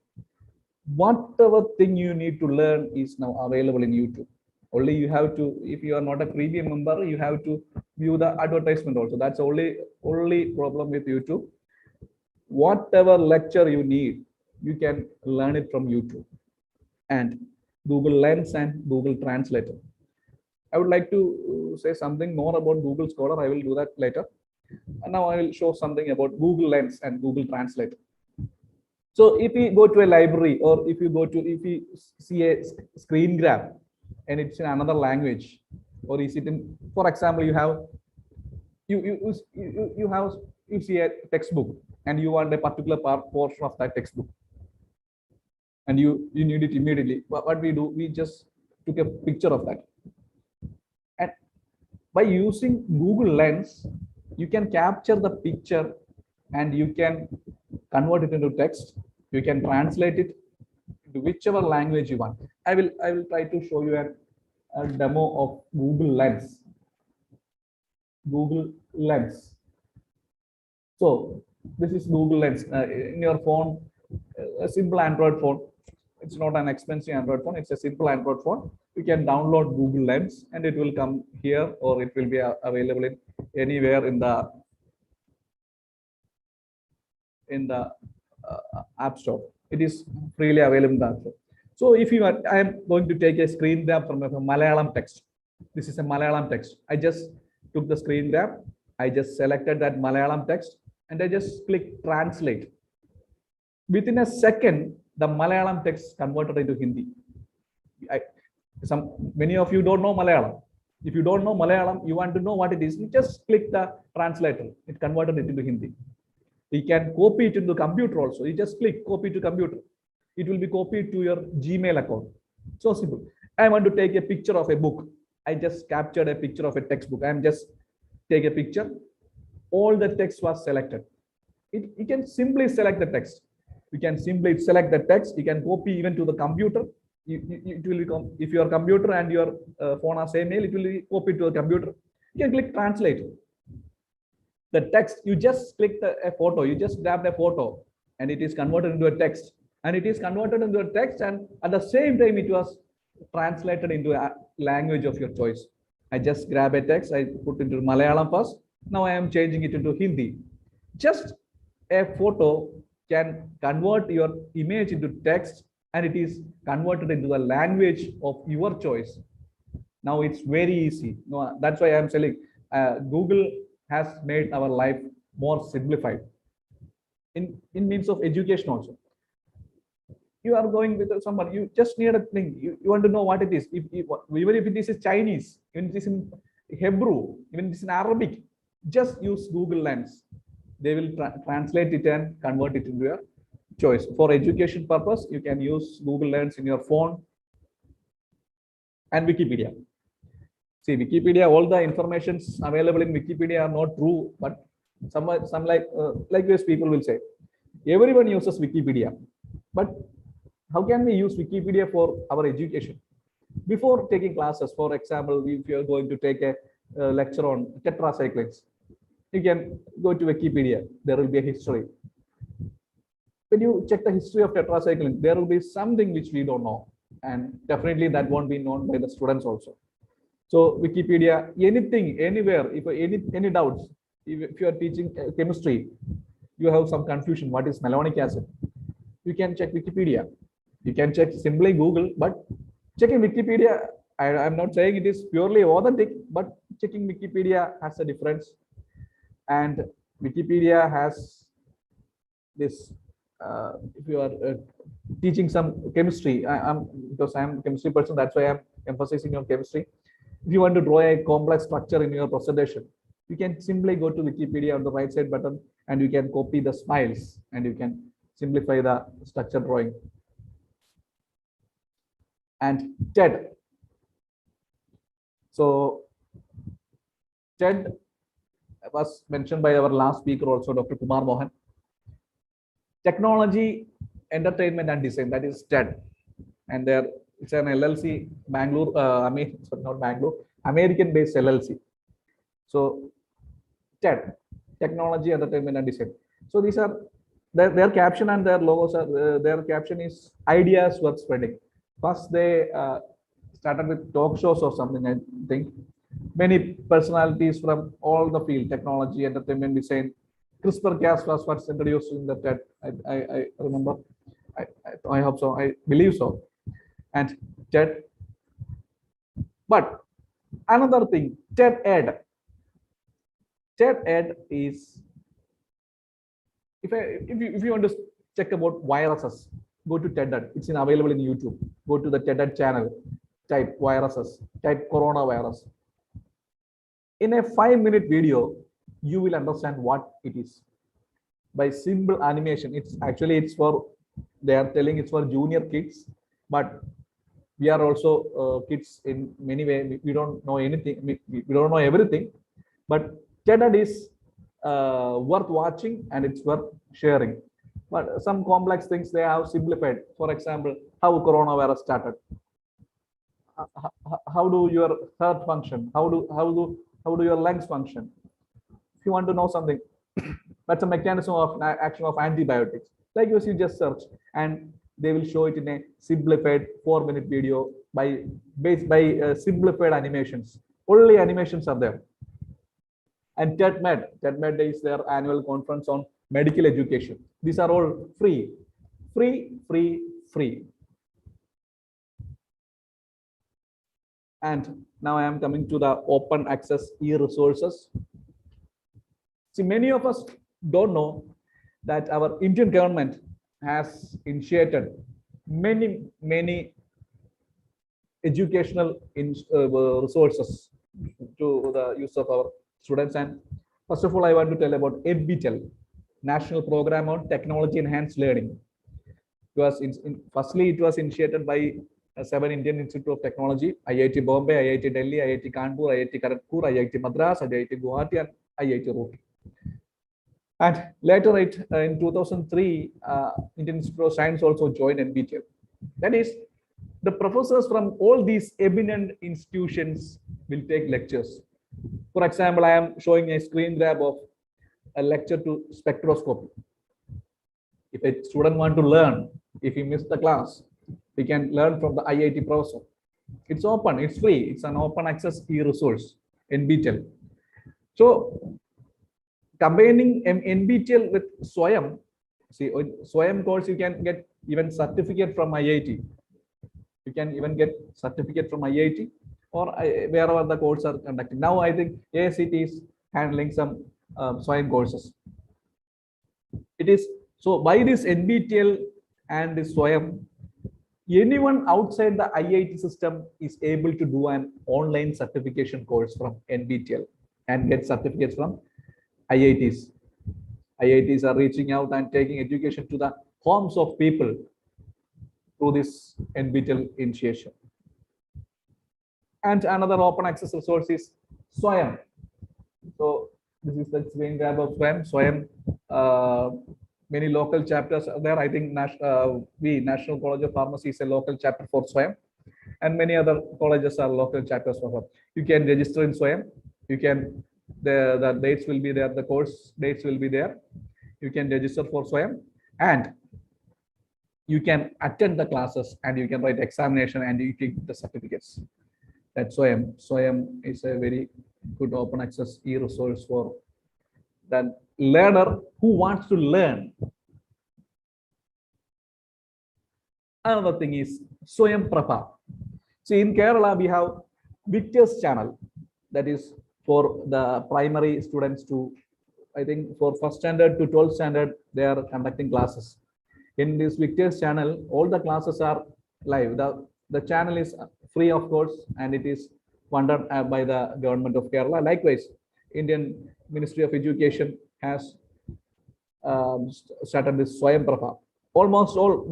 B: Whatever thing you need to learn is now available in YouTube. Only you have to, if you are not a premium member, you have to view the advertisement also. That's only problem with YouTube. Whatever lecture you need, you can learn it from YouTube. And Google Lens and Google Translator. I would like to say something more about Google Scholar. I will do that later. And now I will show something about Google Lens and Google Translator. So if you go to a library, or if you see a screen grab and it's in another language, or is it in, for example, you see a textbook and you want a particular portion of that textbook, and you need it immediately. What we do, we just took a picture of that, and by using Google Lens, you can capture the picture and you can convert it into text. You can translate it to whichever language you want. I will try to show you a demo of Google Lens. Google Lens. So this is Google Lens in your phone, a simple Android phone. It's not an expensive Android phone. It's a simple Android phone. You can download Google Lens and it will come here, or it will be available in anywhere in the in the App Store. It is freely available in the App Store. So if you are, I am going to take a screen grab from a Malayalam text. This is a Malayalam text. I just took the screen grab. I just selected that Malayalam text and I just click translate. Within a second, the Malayalam text converted into Hindi. Many of you don't know Malayalam. If you don't know Malayalam, you want to know what it is, you just click the translator. It converted it into Hindi. You can copy it into the computer also. You just click copy to computer. It will be copied to your Gmail account. So simple. I want to take a picture of a book. I just captured a picture of a textbook. I'm just take a picture. All the text was selected. You can simply select the text. You can simply select the text. You can copy even to the computer. It will become, if your computer and your phone are same mail, it will be copied to a computer. You can click translate. The text, you just click a photo. You just grab a photo and it is converted into a text. And it is converted into a text, and at the same time it was translated into a language of your choice. I just grab a text, I put into Malayalam first. Now I am changing it into Hindi. Just a photo can convert your image into text, and it is converted into a language of your choice. Now it's very easy. No, that's why I am saying Google has made our life more simplified. In means of education also. You are going with someone, you just need a thing, you want to know what it is. Even if it is Chinese, even if it is in Hebrew, even if it is in Arabic, just use Google Lens. They will translate it and convert it into your choice. For education purpose, you can use Google Lens in your phone and Wikipedia. See, Wikipedia, all the informations available in Wikipedia are not true, but some like this people will say, everyone uses Wikipedia, but how can we use Wikipedia for our education? Before taking classes, for example, if you are going to take a lecture on tetracyclines, you can go to Wikipedia. There will be a history. When you check the history of tetracycline, there will be something which we don't know, and definitely that won't be known by the students also. So Wikipedia, anything, anywhere, if any doubts, if you are teaching chemistry, you have some confusion, what is malonic acid? You can check Wikipedia. You can check simply Google, but checking Wikipedia, I'm not saying it is purely authentic, but checking Wikipedia has a difference. And Wikipedia has this, if you are teaching some chemistry, because I'm a chemistry person, that's why I'm emphasizing on chemistry. If you want to draw a complex structure in your presentation, you can simply go to Wikipedia on the right side button and you can copy the smiles and you can simplify the structure drawing. And TED. So TED was mentioned by our last speaker also, Dr. Kumar Mohan. Technology, Entertainment and Design, that is TED. And there it's an LLC, Bangalore, not Bangalore, American-based LLC. So TED, Technology, Entertainment and Design. So these are their caption and their logos are, their caption is ideas worth spreading. First, they started with talk shows or something, I think. Many personalities from all the field, technology, entertainment, design. CRISPR-Cas was first introduced in the TED. I remember. I hope so. I believe so. And TED. But another thing, TED Ed. TED Ed is, if you want to check about viruses, go to TED Ed. It's available in YouTube. Go to the TED Ed channel, type viruses, type coronavirus. In a 5-minute video, you will understand what it is. By simple animation, it's for, they are telling it's for junior kids, but we are also kids in many ways. We don't know anything. We don't know everything, but TED Ed is worth watching and it's worth sharing. But some complex things they have simplified. For example, how coronavirus started. How do your heart function? How do your lungs function? If you want to know something, that's a mechanism of action of antibiotics. Like you just search, and they will show it in a simplified 4-minute video by simplified animations. Only animations are there. And TED Med is their annual conference on medical education. These are all free, free. And now I am coming to the open access e-resources. See, many of us don't know that our Indian government has initiated many educational resources to the use of our students. And first of all, I want to tell about NBTEL, National Program on Technology Enhanced Learning. It was firstly, it was initiated by 7 Indian Institute of Technology: IIT Bombay, IIT Delhi, IIT Kanpur, IIT Kharagpur, IIT Madras, IIT Guwahati, and IIT Roorkee. And later, in 2003, Indian Institute of Science also joined NBTEL. That is, the professors from all these eminent institutions will take lectures. For example, I am showing a screen grab of a lecture to spectroscopy. If a student want to learn, if he missed the class, he can learn from the IIT professor. It's open, it's free, it's an open access e-resource, NBTEL. So combining NBTEL with SWAYAM, see, SWAYAM course, you can get even certificate from IIT. You can even get certificate from IIT or wherever the courses are conducted. Now I think AICT is handling some SWAYAM courses. It is so by this NBTEL and this SWAYAM, anyone outside the IIT system is able to do an online certification course from NBTEL and get certificates from IITs. IITs are reaching out and taking education to the homes of people through this NBTEL initiation. And another open access resource is SWAYAM. So this is the screen grab of SWAYAM. Many local chapters are there. I think National College of Pharmacy is a local chapter for SWAYAM, and many other colleges are local chapters for her. You can register in SWAYAM. You can, the dates will be there, the course dates will be there. You can register for SWAYAM, and you can attend the classes, and you can write examination, and you get the certificates. That's SWAYAM. SWAYAM is a very good open access e-resource for the learner who wants to learn. Another thing is SWAYAM Prabha. See, in Kerala, we have Victor's channel, that is for the primary students to, I think for 1st standard to 12th standard, they are conducting classes. In this Victor's channel, all the classes are live. The channel is free, of course, and it is funded by the government of Kerala. Likewise, Indian Ministry of Education has started this SWAYAM Prabha. Almost all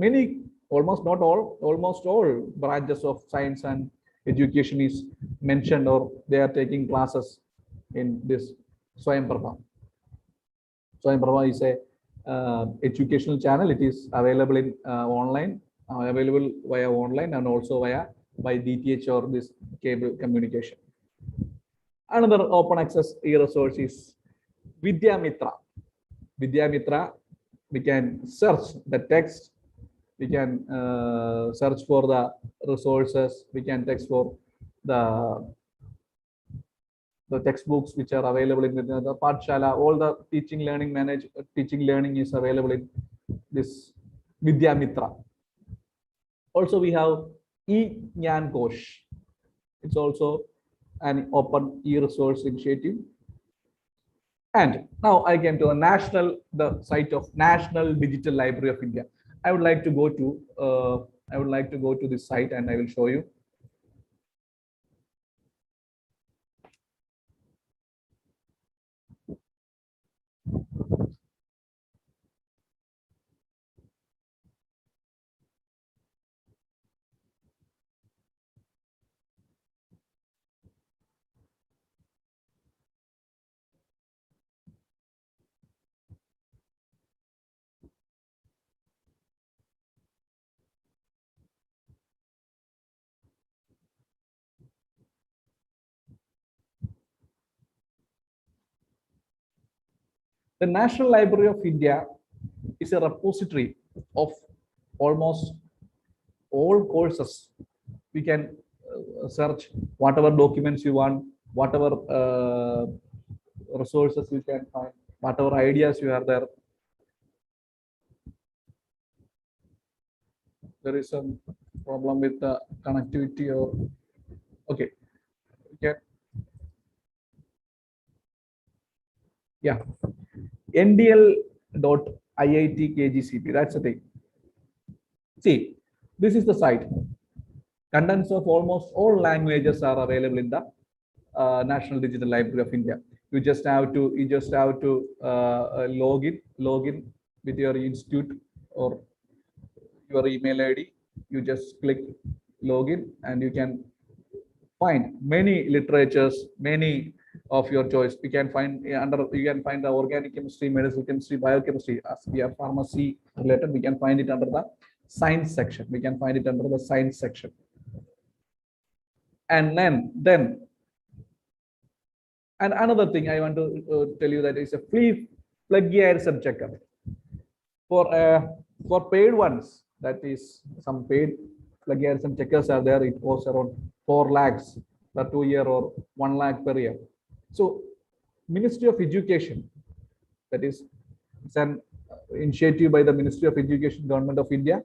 B: branches of science and education is mentioned, or they are taking classes in this SWAYAM Prabha. SWAYAM Prabha is a educational channel. It is available in online, available via online and also by DTH or this cable communication. Another open access e-resource is Vidyamitra. Vidyamitra, we can search the text, we can search for the resources, we can text for the textbooks which are available in the Pathshala. All the teaching learning is available in this Vidyamitra. Also, we have E-Gnan Kosh. It's also an open e-resource initiative. And now I came to the site of National Digital Library of India. I would like to go to this site, and I will show you. The National Library of India is a repository of almost all courses. We can search whatever documents you want, whatever resources you can find, whatever ideas you have there. there is some problem with the connectivity or okay. Okay. Yeah. ndl.iitkgcp. That's the thing. See, this is the site. Contents of almost all languages are available in the National Digital Library of India. You just have to log in with your institute or your email ID. You just click login and you can find many literatures, many of your choice. You can find the organic chemistry, medicinal chemistry, biochemistry. As we are pharmacy related, we can find it under the science section. And then and another thing I want to tell you that is a free plagiarism checker for paid ones. That is, some paid plagiarism checkers are there. It costs around 4 lakhs per 2 year or 1 lakh per year. So Ministry of Education, that is, it's an initiative by the Ministry of Education, Government of India.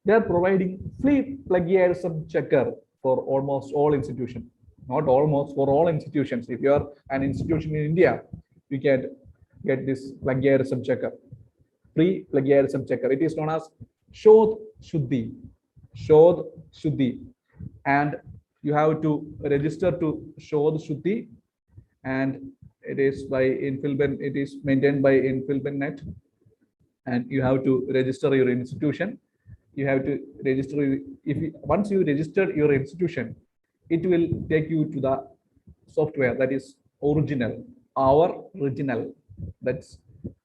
B: They are providing free plagiarism checker for almost all institutions. Not almost, for all institutions. If you are an institution in India, you can get this plagiarism checker, free plagiarism checker. It is known as Shodh Shuddhi, and you have to register to Shodh Shuddhi, and it is by Infilben. It is maintained by Infilben.net, and you have to register your institution. You have to register. Once you register your institution, it will take you to the software that is original. That's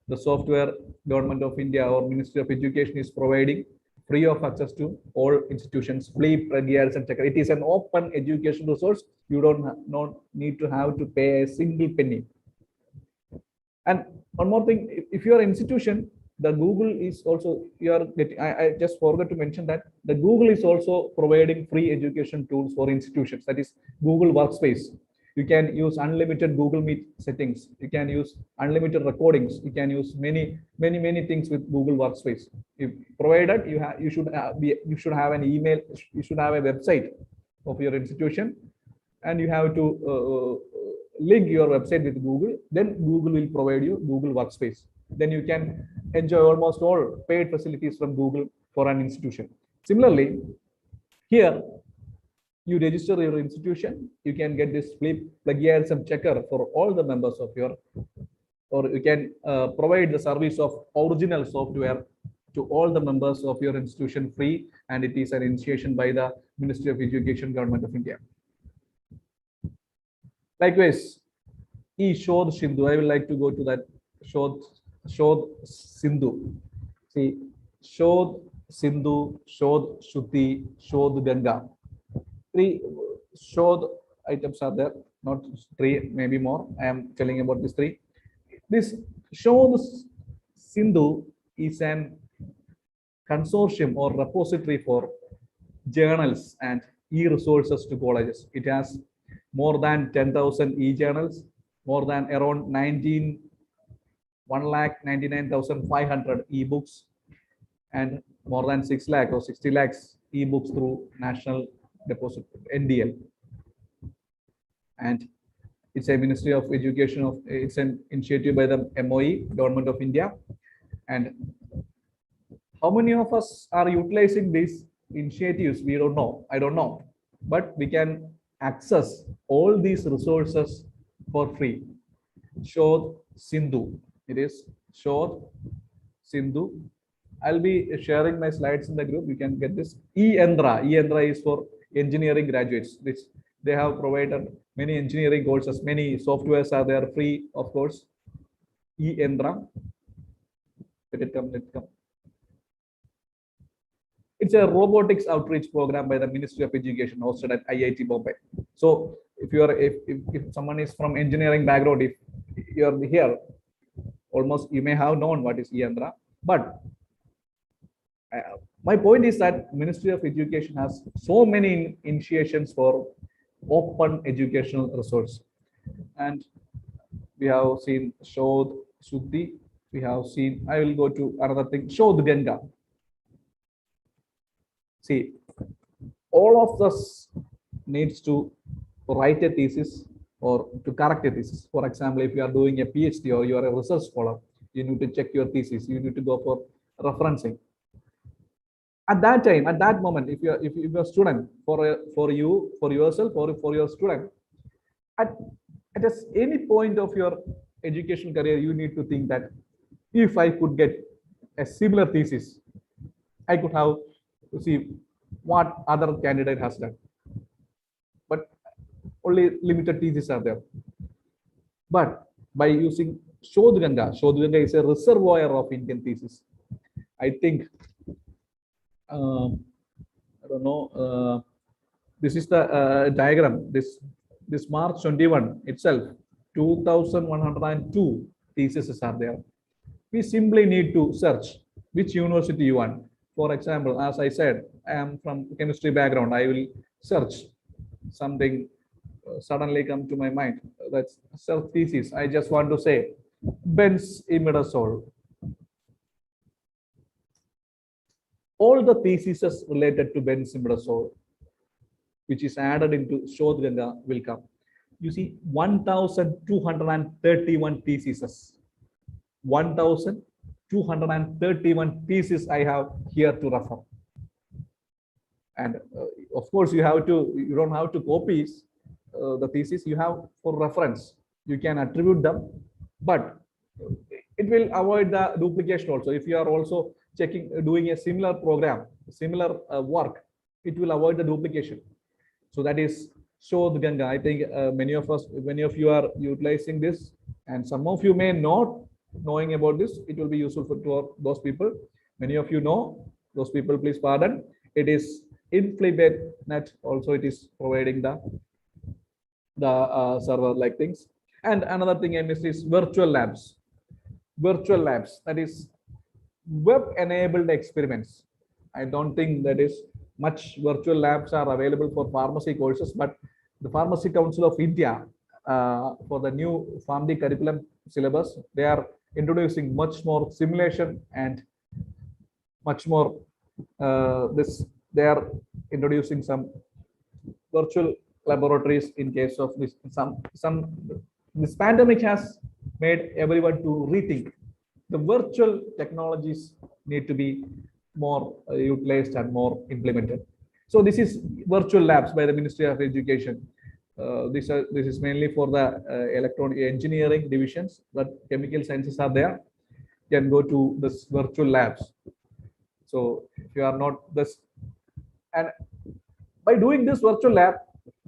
B: the software Government of India or Ministry of Education is providing free of access to all institutions. Free plagiarism checker. It is an open education resource. You don't need to have to pay a single penny. And one more thing, if you are an institution, the Google is also, you are getting, I just forgot to mention that the Google is also providing free education tools for institutions. That is Google Workspace. You can use unlimited Google Meet settings. You can use unlimited recordings. You can use many things with Google Workspace. If provided you should have an email, you should have a website of your institution, and you have to link your website with Google. Then Google will provide you Google Workspace. Then you can enjoy almost all paid facilities from Google for an institution. Similarly, here you register your institution, you can get this free plagiarism checker for all the members of your, or you can provide the service of original software to all the members of your institution free, and it is an initiation by the Ministry of Education, Government of India. Likewise, Shodh Sindhu, I would like to go to that Shodh Sindhu. See, Shodh Sindhu, Shodh Shuddhi, Shodh Ganga. 3 Shodh items are there, not 3, maybe more. I am telling about these 3. This Shodh Sindhu is an consortium or repository for journals and e-resources to colleges. It has more than 10,000 e-journals, more than around 1,99,500 e-books, and more than 6 lakh or 60 lakhs e-books through National Depository, NDL. And it's a Ministry of Education, it's an initiative by the MOE, Government of India. And how many of us are utilizing these initiatives? We don't know. I don't know. But we can access all these resources for free. Shodh Sindhu. It is Shodh Sindhu. I'll be sharing my slides in the group. You can get this. E-Endra. E-Endra is for engineering graduates. They have provided many engineering courses. Many softwares are there free, of course. E-Endra. Let it come. It's a robotics outreach program by the Ministry of Education, hosted at IIT Bombay. So if someone is from engineering background, if you're here, almost you may have known what is E-Endra. But my point is that Ministry of Education has so many initiations for open educational resource. And we have seen Shodh Shuddhi. We have seen, I will go to another thing, Shodh Ganga. See, all of us needs to write a thesis or to correct a thesis. For example, if you are doing a PhD or you are a research scholar, you need to check your thesis, you need to go for referencing. At that time, at that moment, if you're a student, for yourself or for your student, at any point of your education career, you need to think that if I could get a similar thesis, I could have to see what other candidate has done. But only limited theses are there. But by using Shodhganga is a reservoir of Indian thesis. I think, I don't know, this is the diagram. This March 21 itself, 2102 theses are there. We simply need to search which university you want. For example, as I said, I am from chemistry background. I will search something suddenly come to my mind. That's self thesis. I just want to say benzimidazole. All the theses related to benzimidazole, which is added into Shodhganga, will come. You see, 1,231 theses. 1,231 theses I have here to refer. And of course, you don't have to copy the thesis. You have for reference. You can attribute them, but it will avoid the duplication also. If you are also doing a similar program, similar work, it will avoid the duplication. So that is Shodhganga. I think many of you are utilizing this, and some of you may not knowing about this. It will be useful for those people. Many of you know. Those people, please pardon. It is InfliBetNet. Also, it is providing the server like things. And another thing I missed is virtual labs. Virtual labs, that is web-enabled experiments. I don't think that is much virtual labs are available for pharmacy courses, but the Pharmacy Council of India, for the new PharmD curriculum syllabus, they are introducing much more simulation and much more they are introducing some virtual laboratories in case of this. This pandemic has made everyone to rethink. The virtual technologies need to be more utilized and more implemented. So this is virtual labs by the Ministry of Education. This is mainly for the electronic engineering divisions, but chemical sciences are there. You can go to this virtual labs. So if you are not this, and by doing this virtual lab,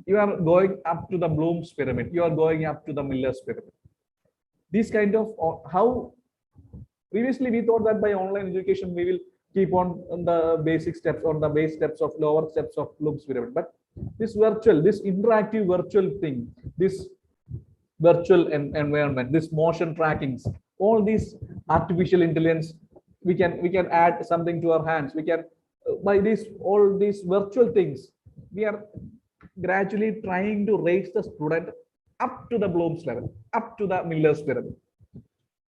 B: you are going up to the Bloom's pyramid. You are going up to the Miller's pyramid. This kind of how previously we thought that by online education we will keep on the basic steps, on the base steps of lower steps of Bloom's pyramid. But this virtual, this interactive virtual thing, this virtual environment, this motion trackings, all these artificial intelligence, we can add something to our hands. We can by all these virtual things, we are gradually trying to raise the student up to the Bloom's level, up to the Miller's pyramid.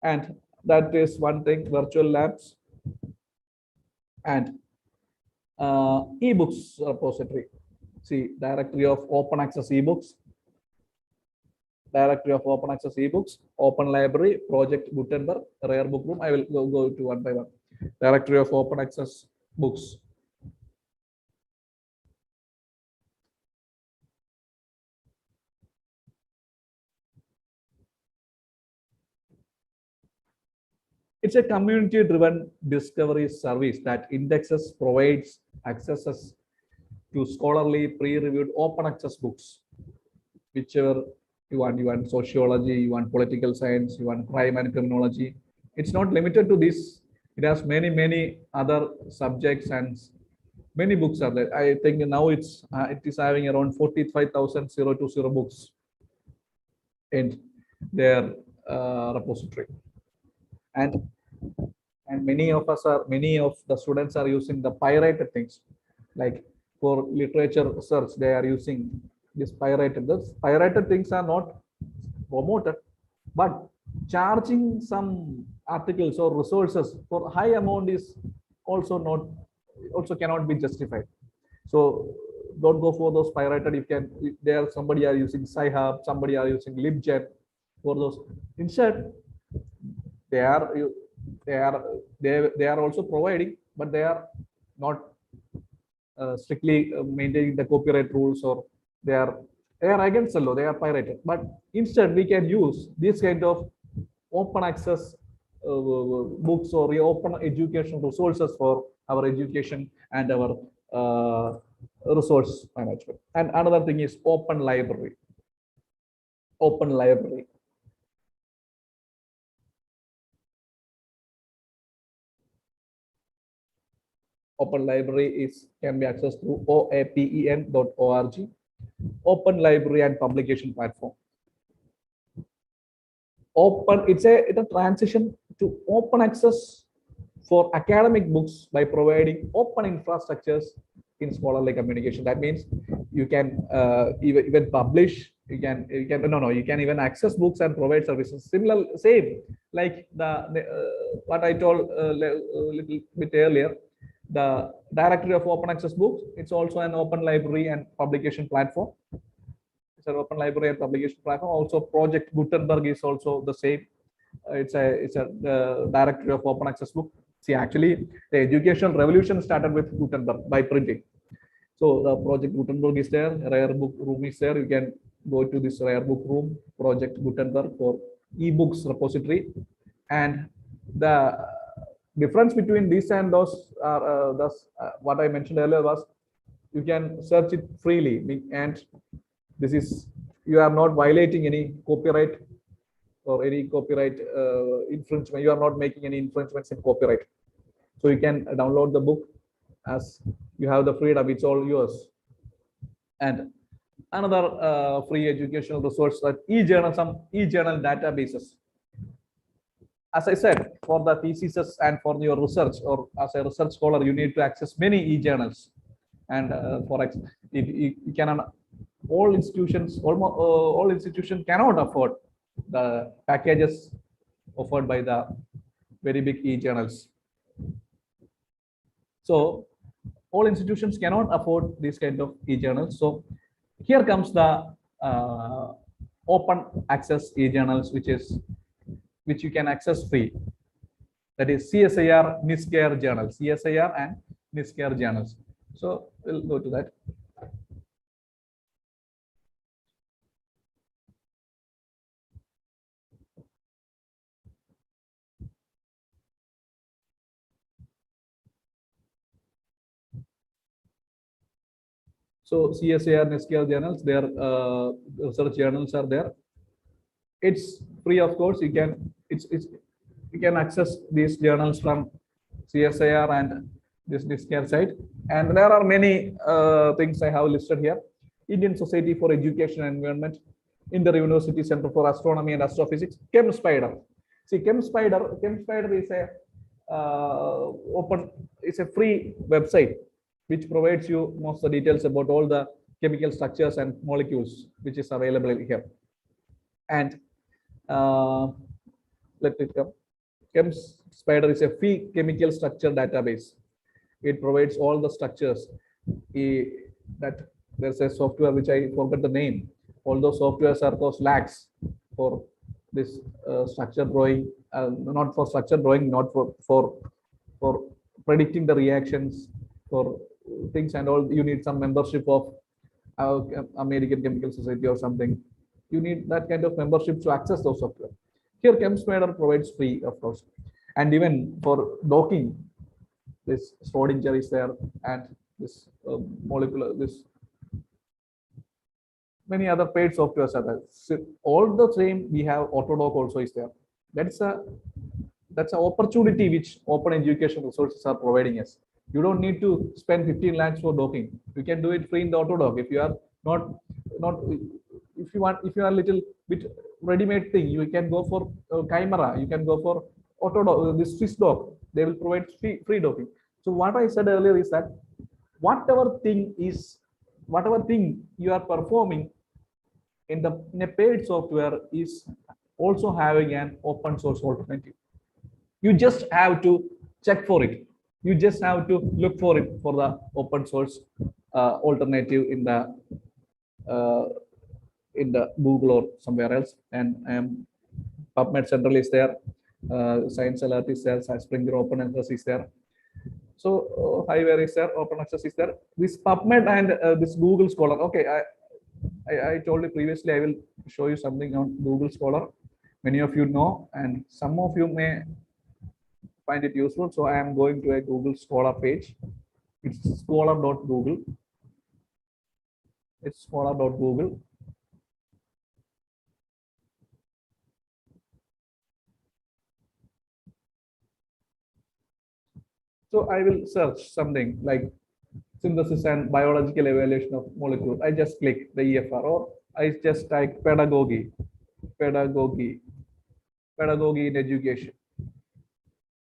B: And that is one thing, virtual labs. And ebooks repository. See, directory of open access ebooks, directory of open access ebooks, open library, project Gutenberg, rare book room. I will go to one by one. Directory of open access books. It's a community-driven discovery service that indexes, provides accesses to scholarly, pre-reviewed, open access books, whichever you want. You want sociology, you want political science, you want crime and criminology. It's not limited to this. It has many other subjects and many books are there. I think now it is having around 45,020 books in their repository. And many of the students are using the pirated things, like for literature research, they are using this pirated. Those pirated things are not promoted, but charging some articles or resources for high amount is also cannot be justified. So don't go for those pirated. You can there somebody are using Sci-Hub, somebody are using LibGen for those. Instead, they are they are they are also providing, but they are not strictly maintaining the copyright rules, or they are against the law. They are pirated. But instead, we can use this kind of open access books or open education resources for our education and our resource management. And another thing is open library. Open library. Open library can be accessed through oapen.org. Open library and publication platform. Open, it's a transition to open access for academic books by providing open infrastructures in scholarly communication. That means you can even publish, you can even access books and provide services. Similar, same like what I told a little bit earlier. The directory of open access books, it's also an open library and publication platform. It's an open library and publication platform. Also, Project Gutenberg is also the same. It's a directory of open access book. See, actually, the educational revolution started with Gutenberg by printing. So the Project Gutenberg is there. Rare book room is there. You can go to this rare book room, Project Gutenberg, for ebooks repository. And the difference between these and those are what I mentioned earlier was you can search it freely, and this is, you are not violating any copyright or any copyright infringement. You are not making any infringements in copyright. So you can download the book as you have the freedom. It's all yours. And another free educational resource, that some e-journal databases. As I said, for the thesis and for your research, or as a research scholar, you need to access many e-journals. And you can, all institutions cannot afford the packages offered by the very big e-journals. So all institutions cannot afford this kind of e-journals. So here comes the open access e-journals, which you can access free. That is CSIR, NISCARE journals, CSIR and NISCARE journals. So we'll go to that. So CSIR, NISCARE journals, their research journals are there. It's free, of course. You can access these journals from CSIR and this NISCARE site. And there are many things I have listed here. Indian Society for Education and Environment, Inter-University Center for Astronomy and Astrophysics, ChemSpider. See, ChemSpider is a it's a free website which provides you most of the details about all the chemical structures and molecules which is available here. And let it come. ChemSpider is a free chemical structure database. It provides all the structures. That there's a software which I forgot the name. All those softwares are those lags for this structure drawing, not for structure drawing, not for predicting the reactions, for things and all. You need some membership of American Chemical Society or something. You need that kind of membership to access those software. Here, ChemSpider provides free, of course, and even for docking, this Schrodinger is there, and this molecular, this many other paid softwares are there. So all the same, we have Autodoc also is there. That's an opportunity which open education resources are providing us. You don't need to spend 15 lakhs for docking. You can do it free in the Autodoc. If you are not if you are a little bit ready-made thing, you can go for Chimera. You can go for Autodoc, this SwissDoc. They will provide free docking. So what I said earlier is that whatever thing you are performing in a paid software is also having an open source alternative. You just have to check for it. You just have to look for it for the open source alternative uh, in the Google or somewhere else. And PubMed Central is there, Science Alert is there, Springer Open Access is there. So Highware is there, Open Access is there. This PubMed and this Google Scholar. Okay, I told you previously I will show you something on Google Scholar. Many of you know, and some of you may find it useful. So I am going to a Google Scholar page. It's scholar.google. It's scholar.google. So I will search something like synthesis and biological evaluation of molecules. I just click the EFR, or I just type pedagogy in education.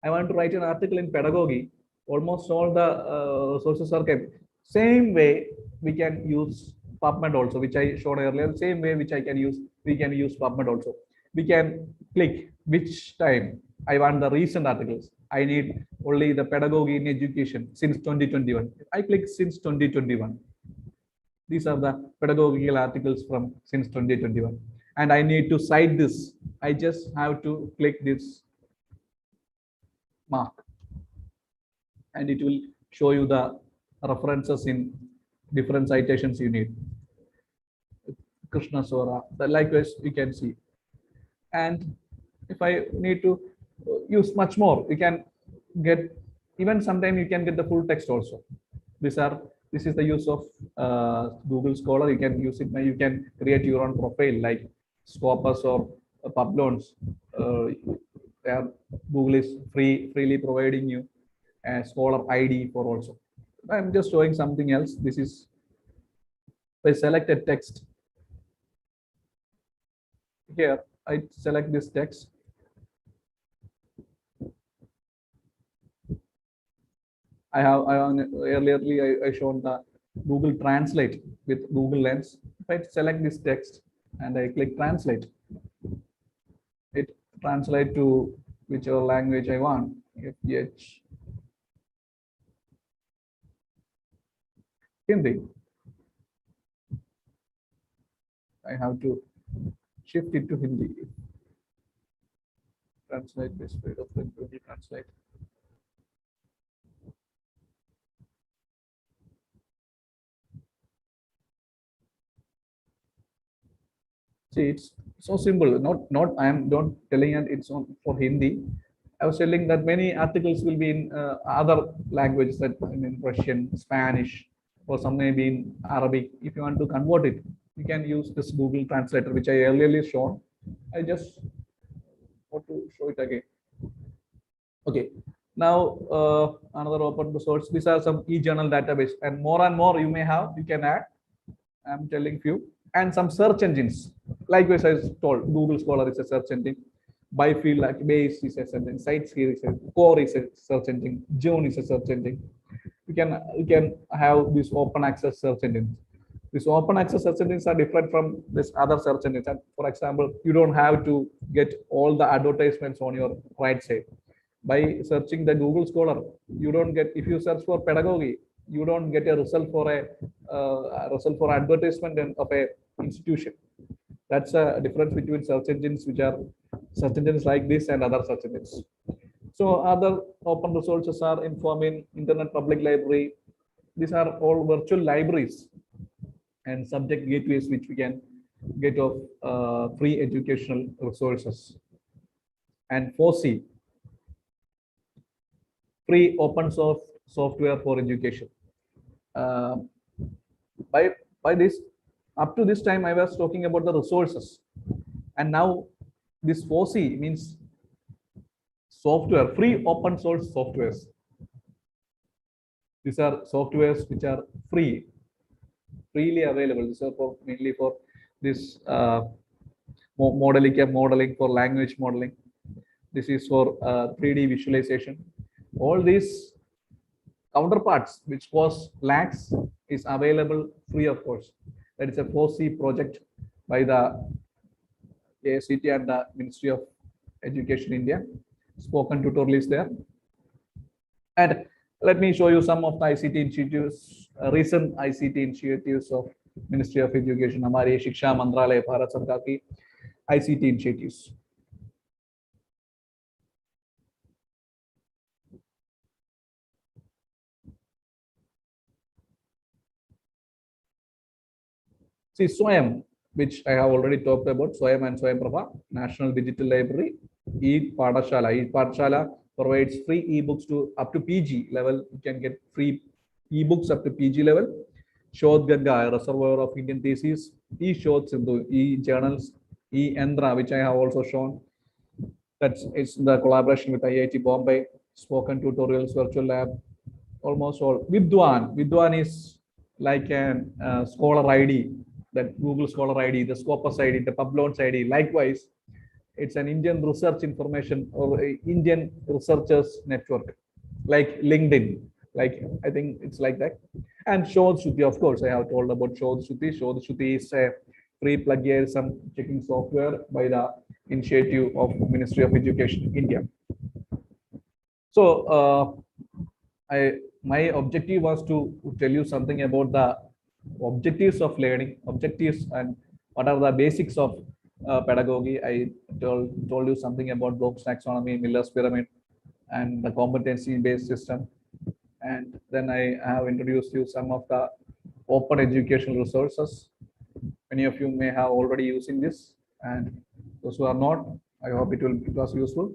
B: I want to write an article in pedagogy. Almost all the sources are kept. Same way we can use PubMed also, which I showed earlier. Same way which we can use PubMed also. We can click which time I want the recent articles. I need only the pedagogy in education since 2021. I click since 2021. These are the pedagogical articles from since 2021. And I need to cite this. I just have to click this mark, and it will show you the references in different citations you need. Krishna Sora, likewise you can see. And if I need to use much more, you can get, even sometime you can get the full text also. This is the use of Google Scholar. You can use it. You can create your own profile like Scopus or Publons. Google is freely providing you a Scholar ID for also. I'm just showing something else. This is, I select a text. Here I select this text. I earlierly I shown the Google Translate with Google Lens. If I select this text and I click translate, it translates to whichever language I want. FH Hindi. I have to shift it to Hindi. Translate this way of Google Translate. See, it's so simple. Not I am not telling it it's on for Hindi. I was telling that many articles will be in other languages, that in Russian, Spanish, or some may be in Arabic. If you want to convert it, you can use this Google Translator, which I earlier shown. I just want to show it again. Okay. Now another open source. These are some e-journal database, and more you may have. You can add. I'm telling you. And some search engines. Likewise, I told Google Scholar is a search engine. Byfield, like Base is a search engine. SiteScale is a Core is a search engine. June is a search engine. You can have this open access search engines. These open access search engines are different from this other search engines. And for example, you don't have to get all the advertisements on your right side. By searching the Google Scholar, you don't get, if you search for pedagogy, you don't get a result for advertisement of a institution. That's a difference between search engines, which are search engines like this, and other search engines. So other open resources are Informin, Internet Public Library. These are all virtual libraries and subject gateways which we can get of free educational resources. And 4C, free open source software for education. By this, up to this time, I was talking about the resources, and now this 4C means software, free open source softwares. These are softwares which are freely available. These are mainly for this modeling for language modeling. This is for 3D visualization. All these counterparts which cost lakhs is available free of course. That is a 4C project by the AICT and the Ministry of Education India. Spoken tutorial is there. And let me show you some of the ICT initiatives, recent ICT initiatives of Ministry of Education, हमारे शिक्षा मंत्रालय भारत सरकार की ICT initiatives. See, Swayam, which I have already talked about, Swayam and Swayam Prabha, National Digital Library, e-Padashala. E-Padashala provides free ebooks to up to PG level. You can get free ebooks up to PG level. Shodh Ganga, a reservoir of Indian theses, e-Shodh Sindhu, e-journals, e-Endra, which I have also shown. It's the collaboration with IIT Bombay, spoken tutorials, virtual lab, almost all. Vidwan is like an scholar ID, that Google Scholar ID, the Scopus ID, the Publons ID. Likewise, it's an Indian research information or Indian researchers network, like LinkedIn. Like I think it's like that. And Shodh Shruti, of course, I have told about Shodh Shruti. Shodh Shruti is a free plagiarism checking software by the initiative of Ministry of Education, India. So my objective was to tell you something about the objectives of learning, objectives, and what are the basics of pedagogy. I told you something about Bloch's taxonomy, Miller's pyramid, and the competency-based system. And then I have introduced you some of the open educational resources. Many of you may have already using this, and those who are not, I hope it was useful.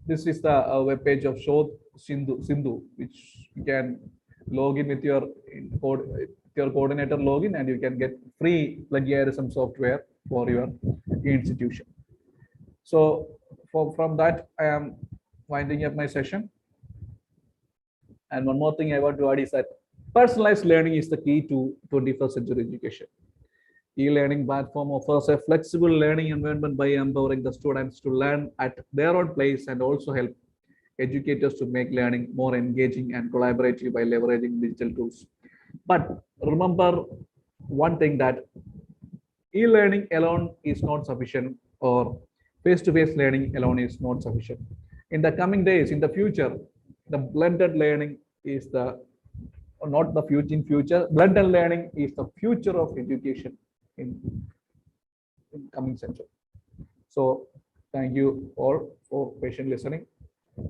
B: This is the web page of Shodh Sindhu, which you can log in with your coordinator login, and you can get free plagiarism software for your institution. So from that, I am winding up my session. And one more thing I want to add is that personalized learning is the key to 21st century education. E-learning platform offers a flexible learning environment by empowering the students to learn at their own place and also help educators to make learning more engaging and collaborative by leveraging digital tools. But remember one thing, that e-learning alone is not sufficient, or face-to-face learning alone is not sufficient. In the coming days, in the future, the blended learning is blended learning is the future of education in coming century. So thank you all for patient listening.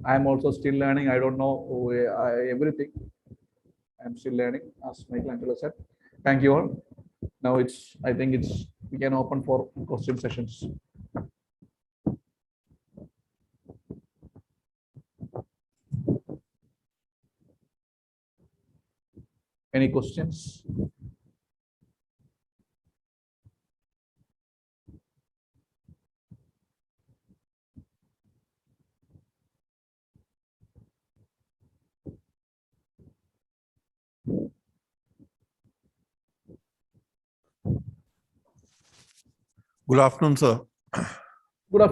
B: I am also still learning. I don't know everything. I'm still learning, as Michelangelo said. Thank you all. Now I think we can open for question sessions. Any questions?
D: Good afternoon, sir.